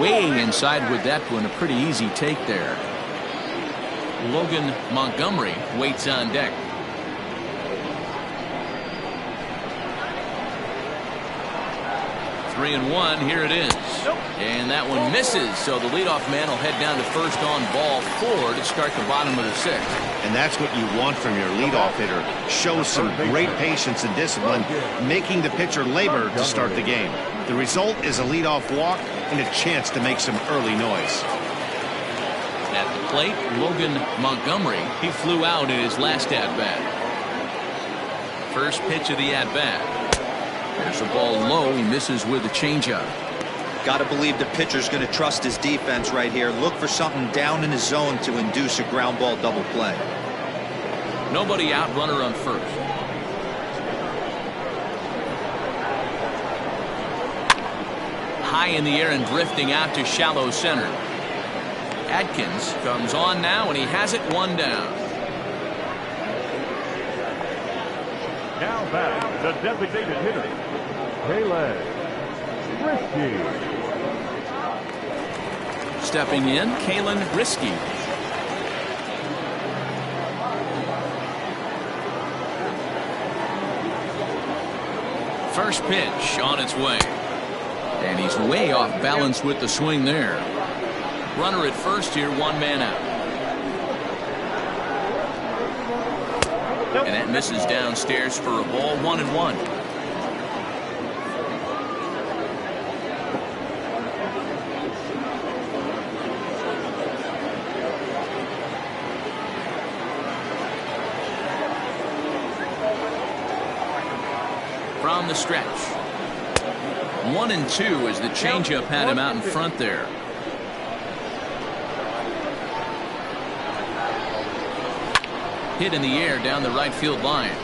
Way inside with that one, a pretty easy take there. Logan Montgomery waits on deck. Three and 1, here it is. And that one misses, so the leadoff man will head down to first on ball 4 to start the bottom of the 6th. And that's what you want from your leadoff hitter. Show some great patience and discipline, making the pitcher labor to start the game. The result is a leadoff walk and a chance to make some early noise. At the plate, Logan Montgomery. He flew out in his last at-bat. First pitch of the at-bat. There's a ball low. He misses with a changeup. Got to believe the pitcher's going to trust his defense right here. Look for something down in his zone to induce a ground ball double play. Nobody out, runner on first. High in the air and drifting out to shallow center. Adkins comes on now, and he has it 1 down. Now back, the designated hitter, Kalen Risky. Stepping in, Kalen Risky. First pitch on its way. And he's way off balance with the swing there. Runner at first here, 1 man out. And that misses downstairs for a ball, 1-1. From the stretch. 1-2 as the changeup had him out in front there. Hit in the air down the right field line.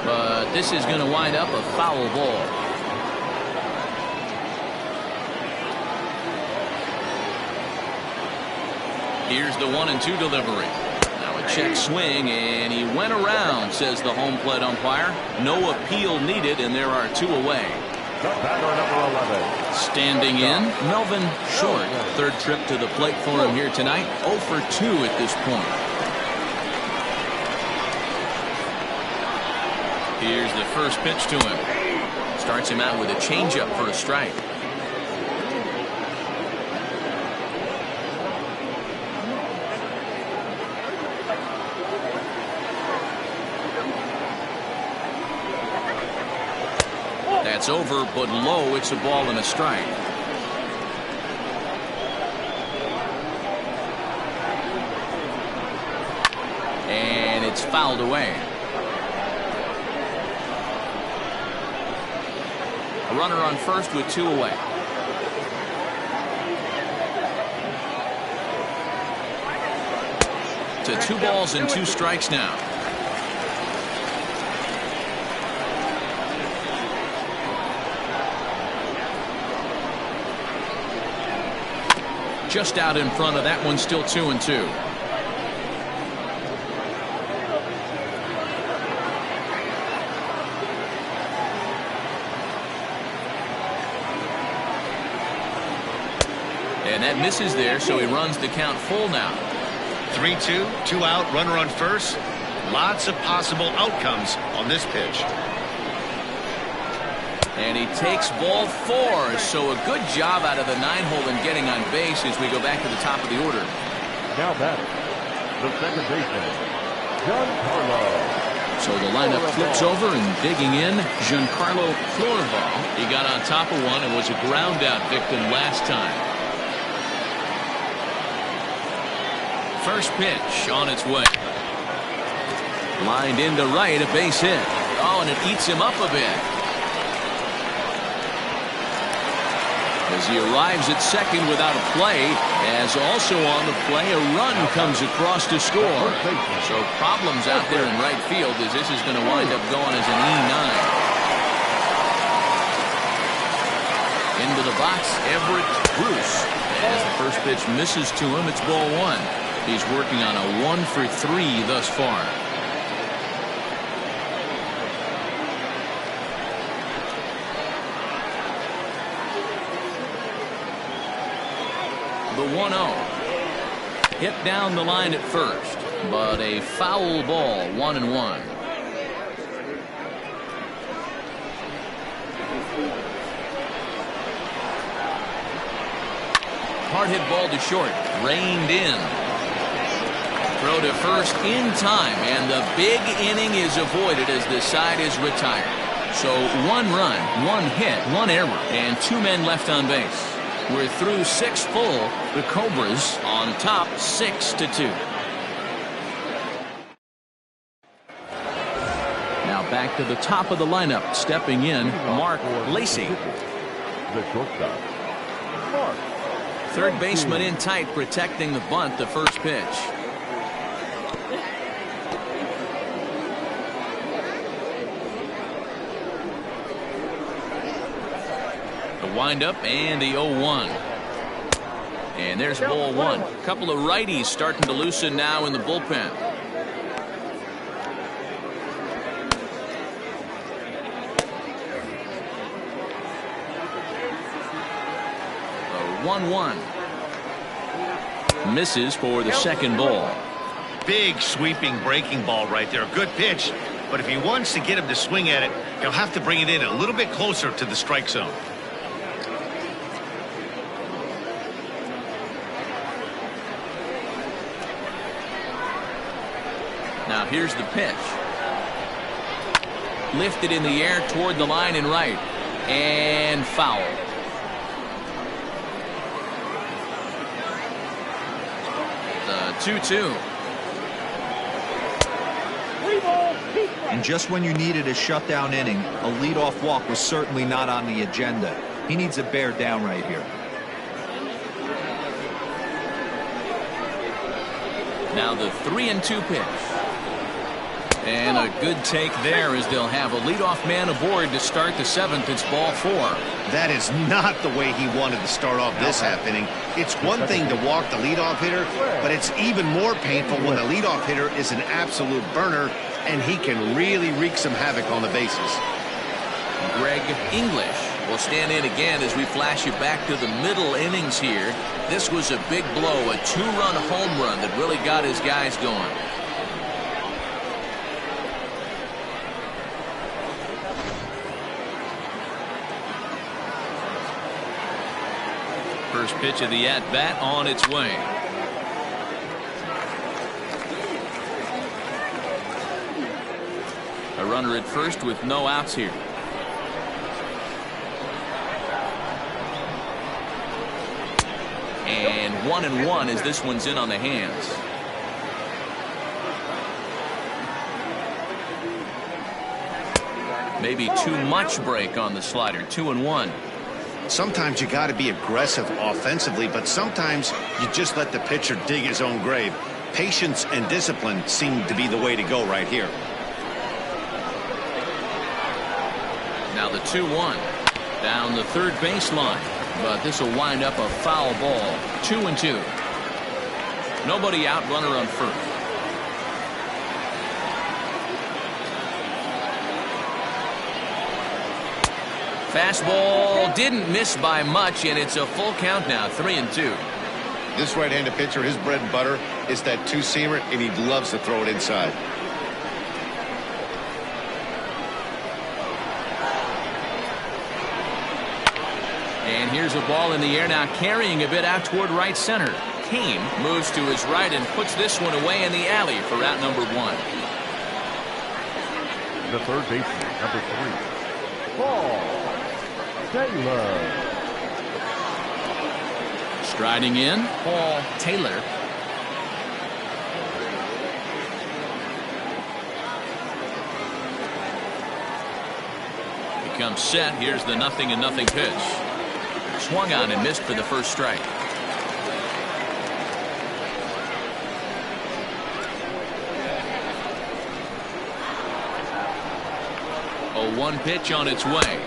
But this is going to wind up a foul ball. Here's the 1-2 delivery. Now a check swing, and he went around, says the home plate umpire. No appeal needed, and there are 2 away. Number 11. Standing in, Melvin Short. Third trip to the plate for him here tonight. 0 for 2 at this point. Here's the first pitch to him. Starts him out with a changeup for a strike. That's over, but low. It's a ball and a strike. And it's fouled away. A runner on first with 2 away. To 2 balls and 2 strikes now. Just out in front of that one, still 2-2. And that misses there, so he runs the count full now. 3-2, 2 out, runner on first. Lots of possible outcomes on this pitch. And he takes ball 4, so a good job out of the 9-hole in getting on base as we go back to the top of the order. Now batting, the second baseman, Giancarlo. So the lineup flips over, and digging in, Giancarlo Florival. He got on top of one and was a ground out victim last time. First pitch on its way. Lined into right, a base hit. Oh, and it eats him up a bit. As he arrives at second without a play, as also on the play, a run comes across to score. So problems out there in right field, as this is going to wind up going as an E9. Into the box, Everett Bruce. As the first pitch misses to him, it's ball 1. He's working on a 1 for 3 thus far. The 1-0. Hit down the line at first, but a foul ball, 1-1. Hard hit ball to short, reined in. Throw to first in time, and the big inning is avoided as the side is retired. So 1 run, 1 hit, 1 error, and 2 men left on base. We're through 6 full. The Cobras on top 6-2. Now back to the top of the lineup. Stepping in, Mark Lacey. The shortstop, Mark. Third baseman in tight, protecting the bunt, the first pitch. The windup and the 0-1. And there's ball 1. A couple of righties starting to loosen now in the bullpen. The 1-1. Misses for the second ball. Big sweeping breaking ball right there. A good pitch. But if he wants to get him to swing at it, he'll have to bring it in a little bit closer to the strike zone. Now here's the pitch. Lifted in the air toward the line and right. And foul. The 2-2. And just when you needed a shutdown inning, a leadoff walk was certainly not on the agenda. He needs a bear down right here. Now the 3-2 pitch. And a good take there as they'll have a leadoff man aboard to start the 7th. It's ball 4. That is not the way he wanted to start off this half inning. It's one thing to walk the leadoff hitter, but it's even more painful when the leadoff hitter is an absolute burner, and he can really wreak some havoc on the bases. Greg English will stand in again as we flash you back to the middle innings here. This was a big blow, a 2-run home run that really got his guys going. First pitch of the at-bat on its way. A runner at first with no outs here. And 1-1 as this one's in on the hands. Maybe too much break on the slider. 2-1. Sometimes you got to be aggressive offensively, but sometimes you just let the pitcher dig his own grave. Patience and discipline seem to be the way to go right here. Now the 2-1 down the third baseline, but this will wind up a foul ball. 2-2. Nobody out, runner on first. Fastball didn't miss by much, and it's a full count now. 3-2. This right-handed pitcher, his bread and butter is that two-seamer, and he loves to throw it inside. And here's a ball in the air now, carrying a bit out toward right center. Kane moves to his right and puts this one away in the alley for out number 1. The third baseman, number 3, Paul Taylor. Striding in, Paul Taylor. He comes set. Here's the 0-0 pitch. Swung on and missed for the first strike. A 1 pitch on its way.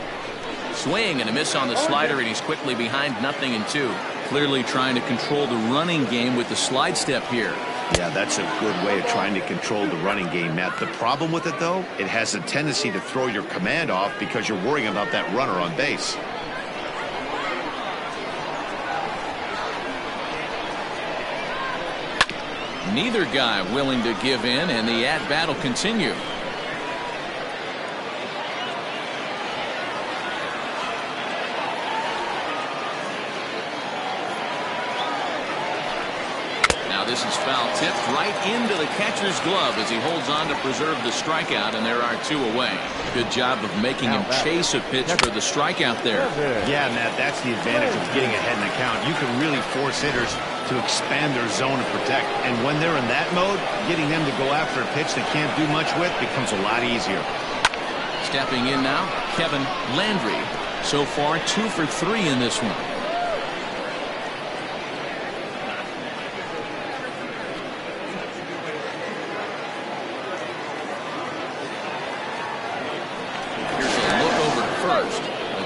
Swing and a miss on the slider, and he's quickly behind 0-2. Clearly trying to control the running game with the slide step here. Yeah, that's a good way of trying to control the running game, Matt. The problem with it, though, it has a tendency to throw your command off because you're worrying about that runner on base. Neither guy willing to give in, and the at-bat will continue. This is foul tipped right into the catcher's glove as he holds on to preserve the strikeout, and there are 2 away. Good job of making him chase a pitch for the strikeout there. Yeah, Matt, that's the advantage of getting ahead in the count. You can really force hitters to expand their zone and protect. And when they're in that mode, getting them to go after a pitch they can't do much with becomes a lot easier. Stepping in now, Kevin Landry. So far 2 for 3 in this one.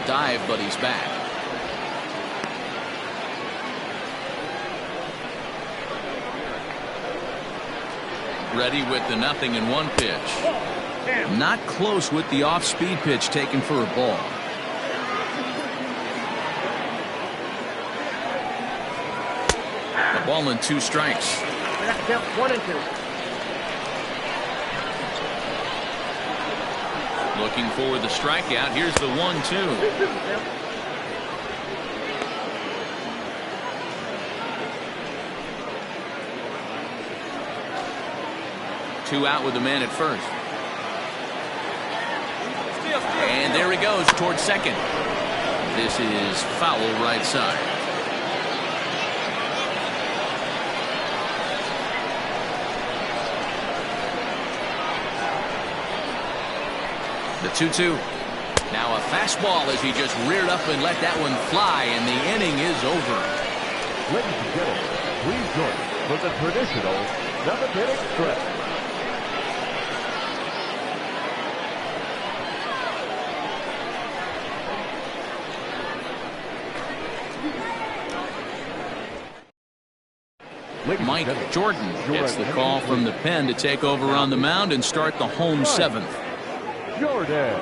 Dive, but he's back. Ready with the 0-1 pitch. Not close with the off-speed pitch taken for a ball. A ball and 2 strikes. 1-2. Looking for the strikeout. Here's the 1-2. Two out with the man at first. And there he goes towards second. This is foul right side. The 2-2. Now a fastball as he just reared up and let that one fly, and the inning is over. Ladies and gentlemen, please join us for the traditional 7-inning stretch. Mike Jordan gets the call from the pen to take over on the mound and start the home 7th. Jordan.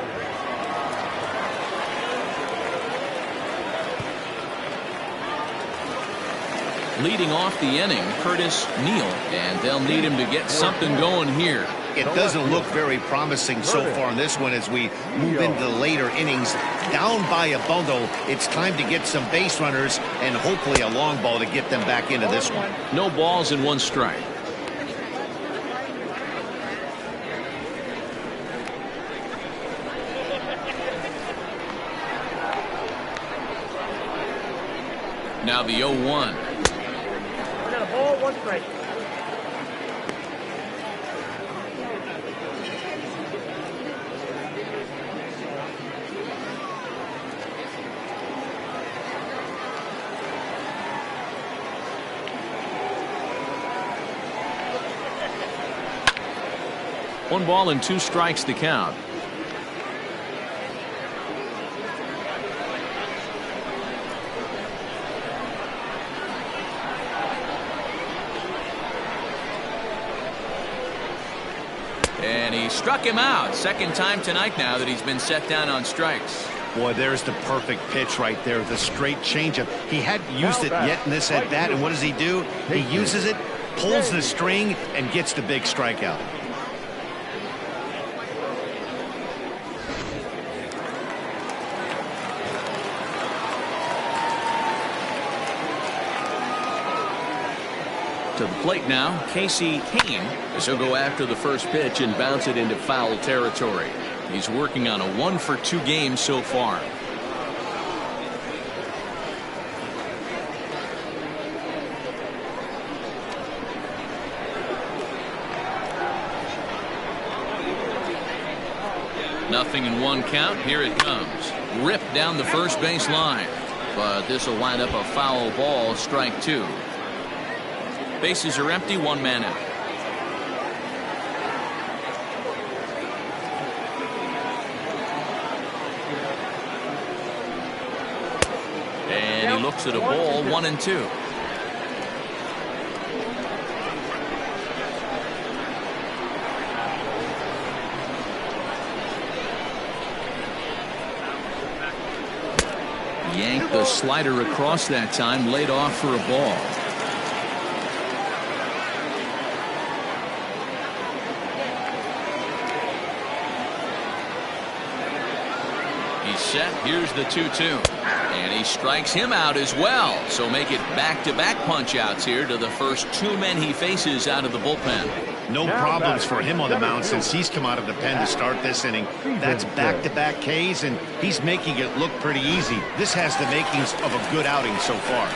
Leading off the inning, Curtis Neal, and they'll need him to get something going here. It doesn't look very promising so far in this one as we move into the later innings. Down by a bundle, it's time to get some base runners and hopefully a long ball to get them back into this one. No balls and 1 strike. Now the 0-1. got a ball, 1 strike. One ball and 2 strikes to count. And he struck him out. Second time tonight now that he's been set down on strikes. Boy, there's the perfect pitch right there, the straight changeup. He hadn't used it yet in this at bat, and what does he do? He uses it, pulls the string, and gets the big strikeout. To the plate now, Casey Kane, as he'll go after the first pitch and bounce it into foul territory. He's working on a 1-for-2 game so far. Nothing in 1 count. Here it comes. Ripped down the first base line. But this will wind up a foul ball, strike 2. Bases are empty, 1 man out. And he looks at a ball, 1-2. Yanked the slider across that time, laid off for a ball. Set. Here's the 2-2. And he strikes him out as well. So make it back-to-back punch-outs here to the first 2 men he faces out of the bullpen. No problems for him on the mound since he's come out of the pen to start this inning. That's back-to-back Ks, and he's making it look pretty easy. This has the makings of a good outing so far.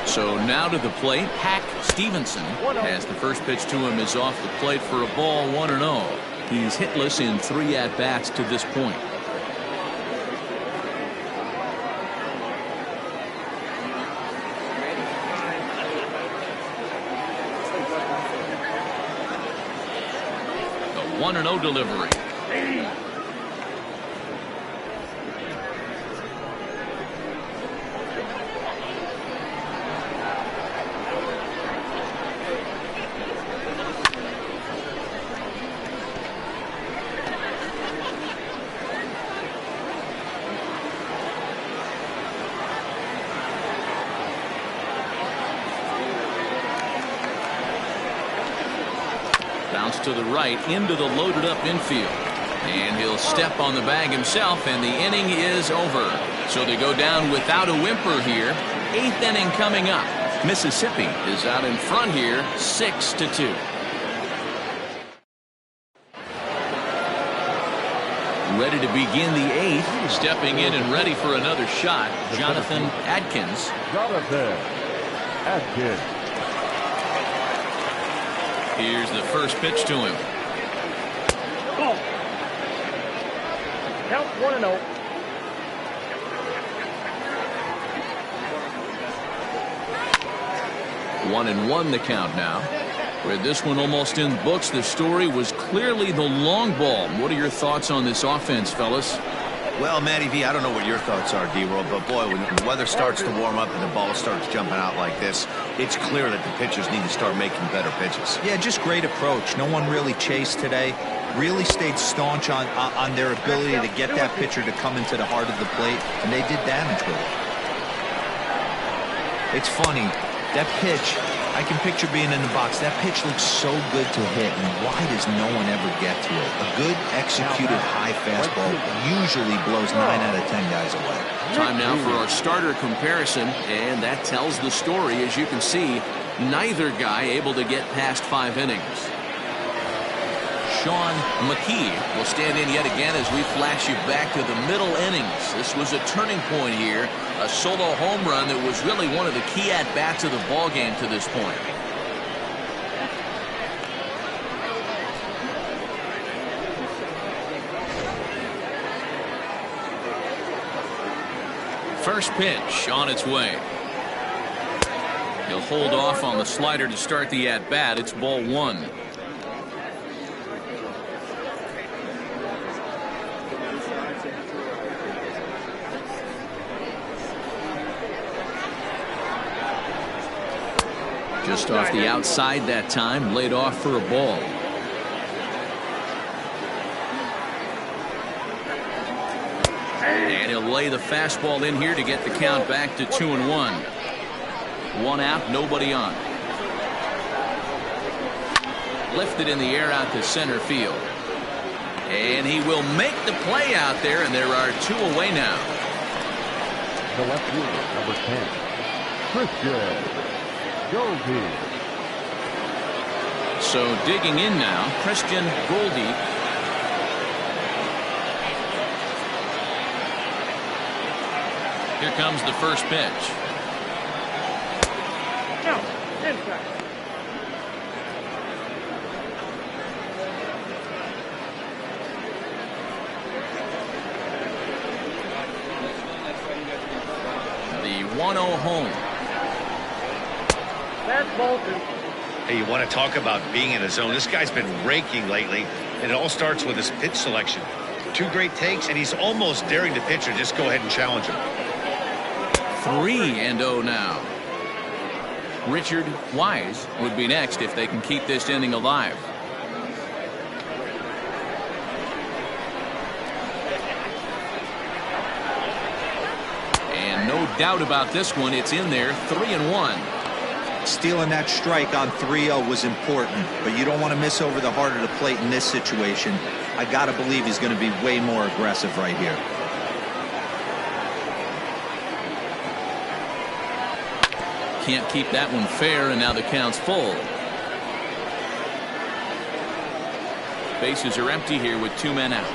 So now to the plate, Hack Stevenson, as the first pitch to him is off the plate for a ball, 1-0. He's hitless in 3 at-bats to this point. The 1-0 delivery. Bounce to the right into the loaded up infield. And he'll step on the bag himself, and the inning is over. So they go down without a whimper here. 8th inning coming up. Mississippi is out in front here, 6-2. Ready to begin the 8th. Stepping in and ready for another shot, Jonathan Adkins. Jonathan Adkins. Here's the first pitch to him. Ball. Count 1-0. One and 1 the count now. With this one almost in the books, the story was clearly the long ball. What are your thoughts on this offense, fellas? Well, Matty V, I don't know what your thoughts are, D-Roll, but boy, when the weather starts to warm up and the ball starts jumping out like this, it's clear that the pitchers need to start making better pitches. Yeah, just great approach. No one really chased today. Really stayed staunch on their ability to get that pitcher to come into the heart of the plate, and they did damage with it. It's funny, that pitch, I can picture being in the box. That pitch looks so good to hit, and why does no one ever get to it? A good executed high fastball usually blows 9 out of 10 guys away. Time now for our starter comparison, and that tells the story. As you can see, neither guy able to get past 5 innings. Sean McKee will stand in yet again as we flash you back to the middle innings. This was a turning point here, a solo home run that was really one of the key at-bats of the ball game to this point. First pitch on its way. He'll hold off on the slider to start the at-bat. It's ball one. Just off the outside that time, laid off for a ball. And he'll lay the fastball in here to get the count back to 2-1. One out, nobody on. Lifted in the air out to center field. And he will make the play out there, and there are two away now. The left fielder, number 10, Christian Goldie. So digging in now, Christian Goldie. Here comes the first pitch. No, inside. The 1-0 home. That's Bolton. Hey, you want to talk about being in a zone? This guy's been raking lately, and it all starts with his pitch selection. Two great takes, and he's almost daring the pitcher. Just go ahead and challenge him. 3-0 now. Richard Wise would be next if they can keep this inning alive. And no doubt about this one, it's in there. 3-1. Stealing that strike on 3-0 was important, but you don't want to miss over the heart of the plate in this situation. I got to believe he's going to be way more aggressive right here. Can't keep that one fair, and now the count's full. Bases are empty here with 2 men out.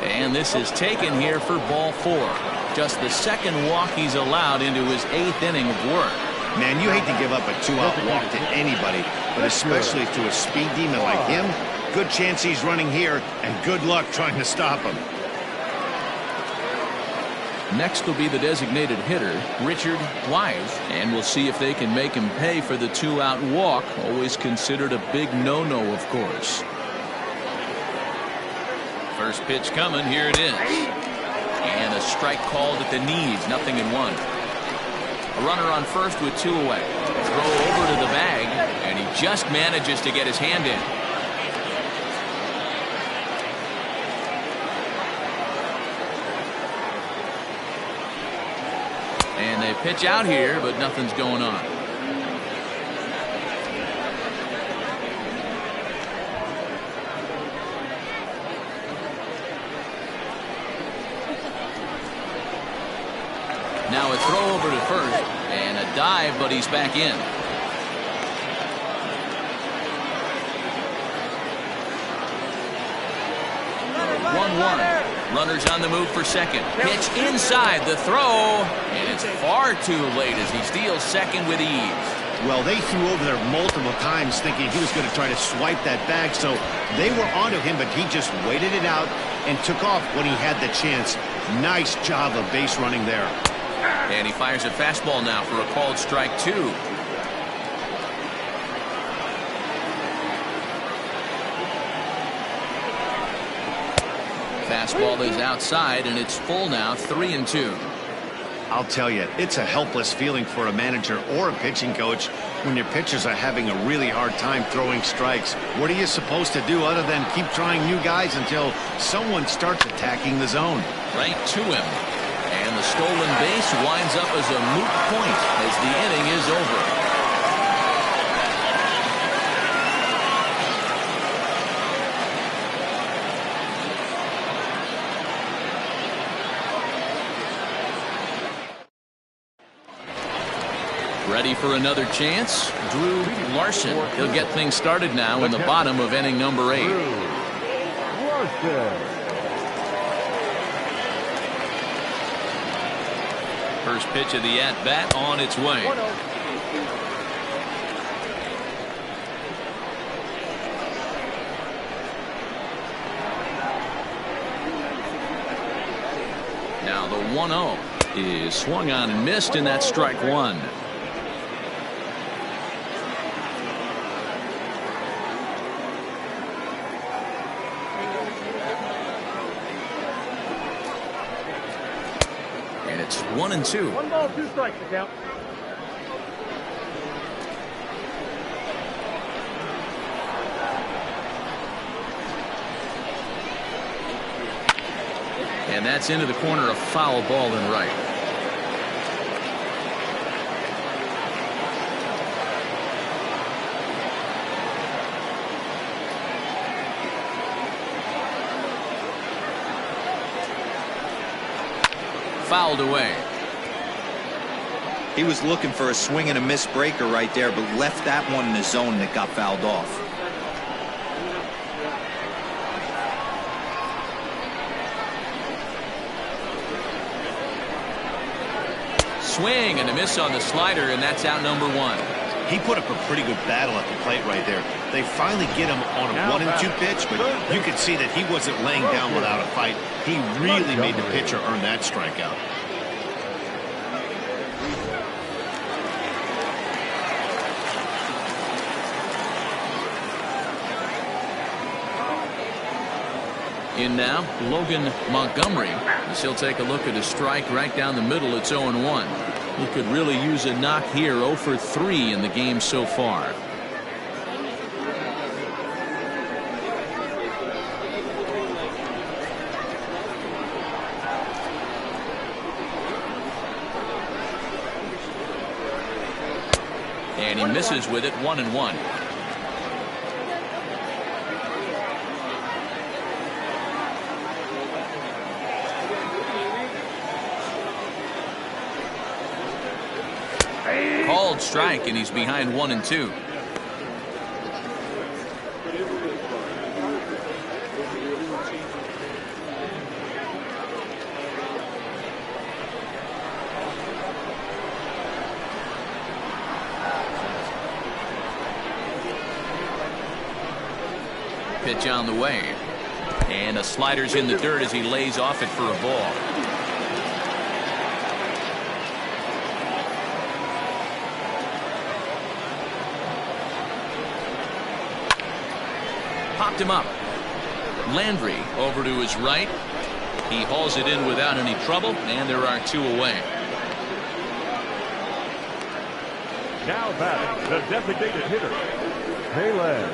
And this is taken here for ball 4. Just the second walk he's allowed into his 8th inning of work. Man, you hate to give up a 2-out walk to anybody, but especially to a speed demon like him. Good chance he's running here, and good luck trying to stop him. Next will be the designated hitter, Richard Wise, and we'll see if they can make him pay for the 2-out walk. Always considered a big no-no, of course. First pitch coming, here it is. And a strike called at the knees, 0-1. A runner on first with 2 away. Throw over to the bag, and he just manages to get his hand in. And they pitch out here, but nothing's going on. Now a throw over to first, and a dive, but he's back in. Runners on the move for second. Pitch inside, the throw, and it's far too late as he steals second with ease. Well, they threw over there multiple times thinking he was going to try to swipe that bag, so they were onto him, but he just waited it out and took off when he had the chance. Nice job of base running there. And he fires a fastball now for a called strike 2. Fastball is outside, and it's full now, 3-2. I'll tell you, it's a helpless feeling for a manager or a pitching coach when your pitchers are having a really hard time throwing strikes. What are you supposed to do other than keep trying new guys until someone starts attacking the zone? Right to him. And the stolen base winds up as a moot point as the inning is over. Ready for another chance? Drew Larson. He'll get things started now in the bottom of inning number 8. First pitch of the at-bat on its way. Now the 1-0 is swung on and missed, and that's strike 1. And it's 1-2. 1 ball, 2 strikes to count. And that's into the corner, a foul ball and right. Fouled away. He was looking for a swing and a miss breaker right there, but left that one in the zone that got fouled off. Swing and a miss on the slider, and that's out number 1. He put up a pretty good battle at the plate right there. They finally get him on a 1-2 pitch, but you could see that he wasn't laying down without a fight. He really made the pitcher earn that strikeout. In now, Logan Montgomery, as he'll take a look at a strike right down the middle. It's 0-1. He could really use a knock here. 0 for 3 in the game so far. And he misses with it. 1-1. Called strike, and he's behind 1-2. Pitch on the way, and a slider's in the dirt as he lays off it for a ball. Popped him up. Landry over to his right. He hauls it in without any trouble, and there are 2 away. Now batting, the designated hitter, Kalen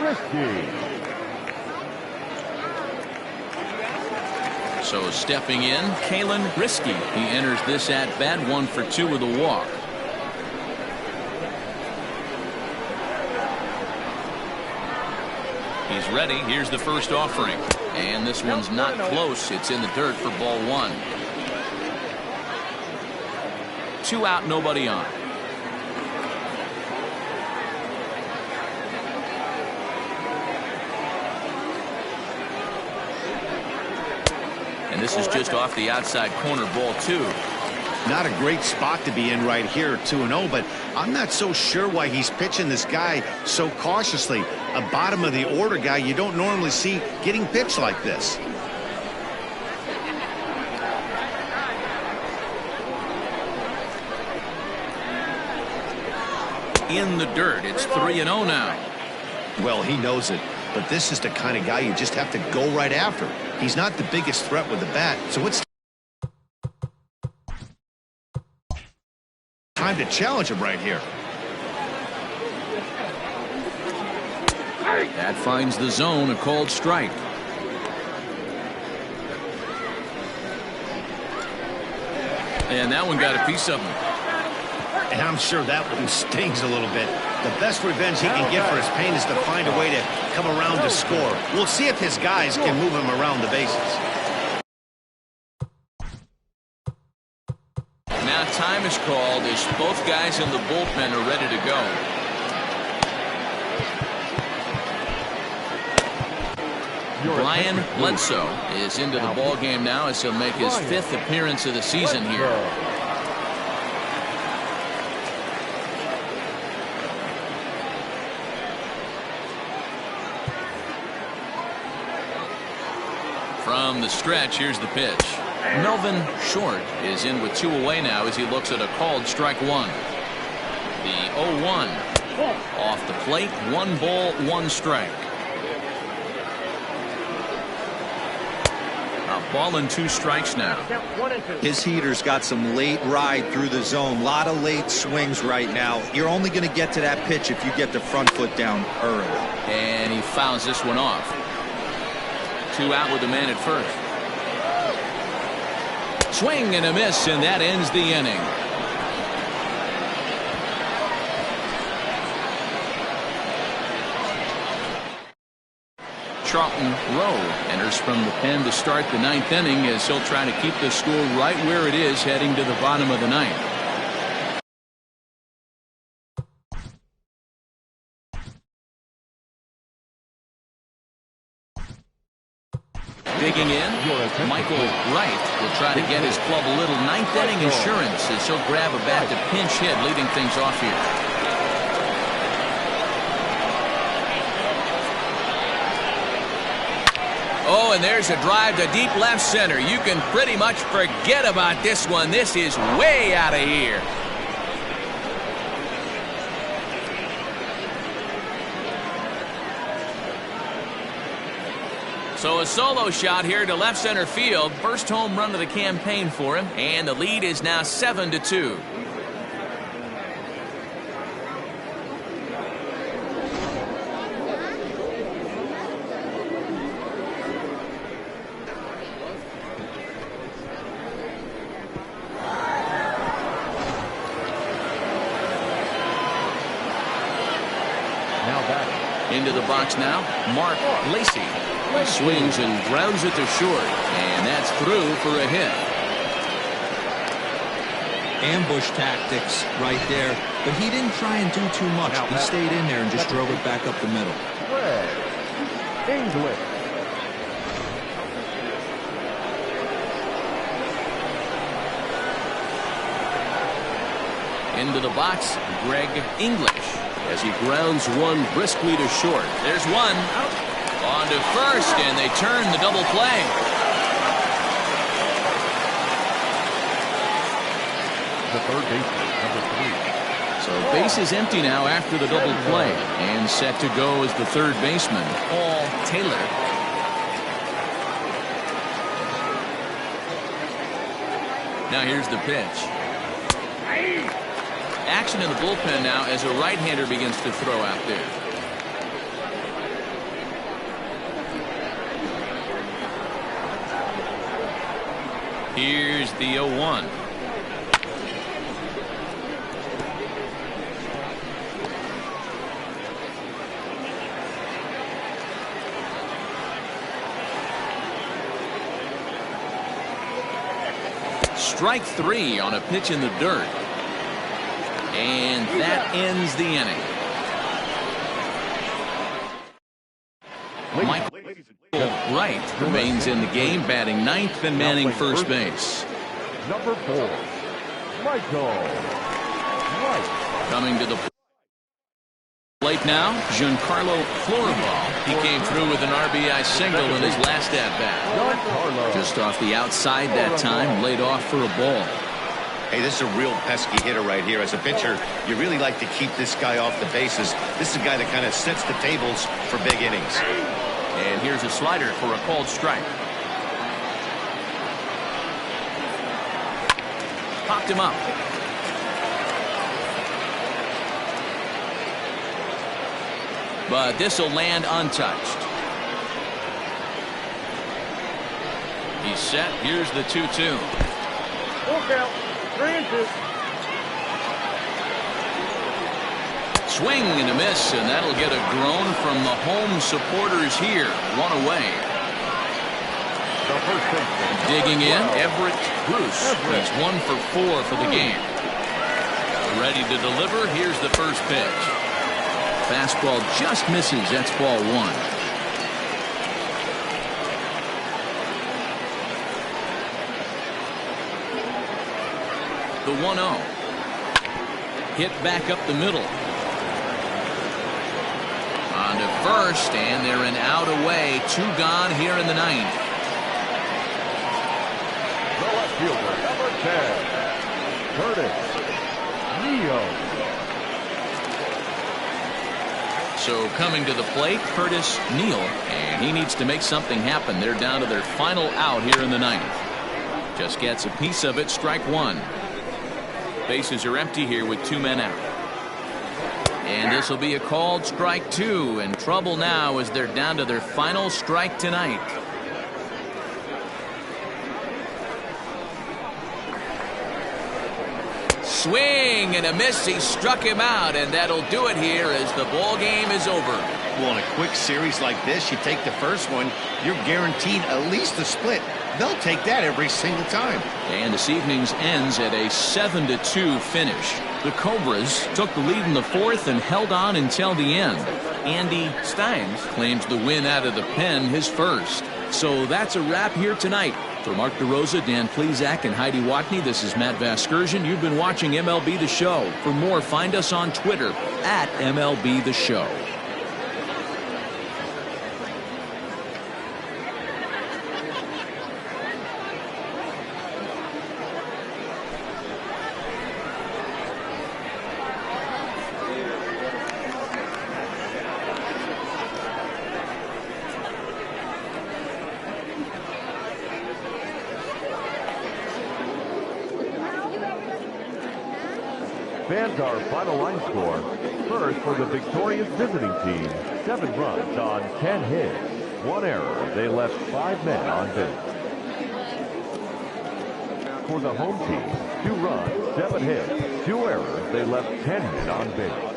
Risky. So stepping in, Kalen Risky. He enters this at-bat 1 for 2 with a walk. He's ready. Here's the first offering. And this one's not close. It's in the dirt for ball 1. 2 out, nobody on. And this is just off the outside corner, ball 2. Not a great spot to be in right here, 2-0, but I'm not so sure why he's pitching this guy so cautiously. A bottom of the order guy you don't normally see getting pitched like this. In the dirt. It's 3-0 now. Well, he knows it, but this is the kind of guy you just have to go right after. He's not the biggest threat with the bat, so it's time to challenge him right here. That finds the zone, a called strike. And that one got a piece of him. And I'm sure that one stings a little bit. The best revenge he can get for his pain is to find a way to come around to score. We'll see if his guys can move him around the bases. Now time is called as both guys in the bullpen are ready to go. Brian Bledsoe is into the ball game now as he'll make his 5th appearance of the season here. From the stretch, here's the pitch. Melvin Short is in with 2 away now as he looks at a called strike 1. The 0-1 off the plate, 1 ball, 1 strike. A ball and 2 strikes now. His heater's got some late ride through the zone. A lot of late swings right now. You're only going to get to that pitch if you get the front foot down early. And he fouls this one off. 2 out with the man at first. Swing and a miss, and that ends the inning. Charlton Rowe enters from the pen to start the 9th inning as he'll try to keep the score right where it is heading to the bottom of the 9th. Digging in, Michael Wright will try to get his club a little 9th inning insurance as he'll grab a bat to pinch hit, leading things off here. Oh, and there's a drive to deep left center. You can pretty much forget about this one. This is way out of here. So a solo shot here to left center field. First home run of the campaign for him, and the lead is now 7-2. Into the box now, Mark Lacey. He swings and grounds it to short, and that's through for a hit. Ambush tactics right there, but he didn't try and do too much. He stayed in there and just drove it back up the middle. English. Into the box, Greg English, as he grounds one briskly to short. There's one. On to first, and they turn the double play. The third baseman, number 3. So base is empty now after the double play, and set to go as the third baseman, Paul Taylor. Now here's the pitch. Action in the bullpen now as a right-hander begins to throw out there. Here's the 0-1. Strike 3 on a pitch in the dirt. And that ends the inning. Michael Wright remains in the game, batting 9th and manning first base. Number 4, Michael Wright. Coming to the plate now, Giancarlo Floribal. He came through with an RBI single in his last at-bat. Just off the outside that time, laid off for a ball. Hey, this is a real pesky hitter right here. As a pitcher, you really like to keep this guy off the bases. This is a guy that kind of sets the tables for big innings. And here's a slider for a called strike. Popped him up. But this will land untouched. He's set. Here's the 2-2. Full count. 3-2. Swing and a miss, and that'll get a groan from the home supporters here. One away. The first baseman. Digging in, Everett Bruce. He's 1 for 4 for the game. Ready to deliver. Here's the first pitch. Fastball just misses. That's ball 1. The 1-0. Hit back up the middle. On to first, and they're an out away. 2 gone here in the 9th. The left fielder, number 10, Curtis Neo. So coming to the plate, Curtis Neal, and he needs to make something happen. They're down to their final out here in the 9th. Just gets a piece of it, strike 1. Bases are empty here with 2 men out. And this will be a called strike 2. And trouble now as they're down to their final strike tonight. Swing and a miss. He struck him out, and that'll do it here as the ball game is over. Well, in a quick series like this, you take the first one, you're guaranteed at least a split. They'll take that every single time. And this evening's ends at a 7-2 finish. The Cobras took the lead in the 4th and held on until the end. Andy Steins claims the win out of the pen, his first. So that's a wrap here tonight. For Mark DeRosa, Dan Plesac, and Heidi Watney, this is Matt Vasgersian. You've been watching MLB The Show. For more, find us on Twitter at MLB The Show. Fans, our final line score. First, for the victorious visiting team, 7 runs on 10 hits. 1 error. They left 5 men on base. For the home team, 2 runs, 7 hits, 2 errors. They left 10 men on base.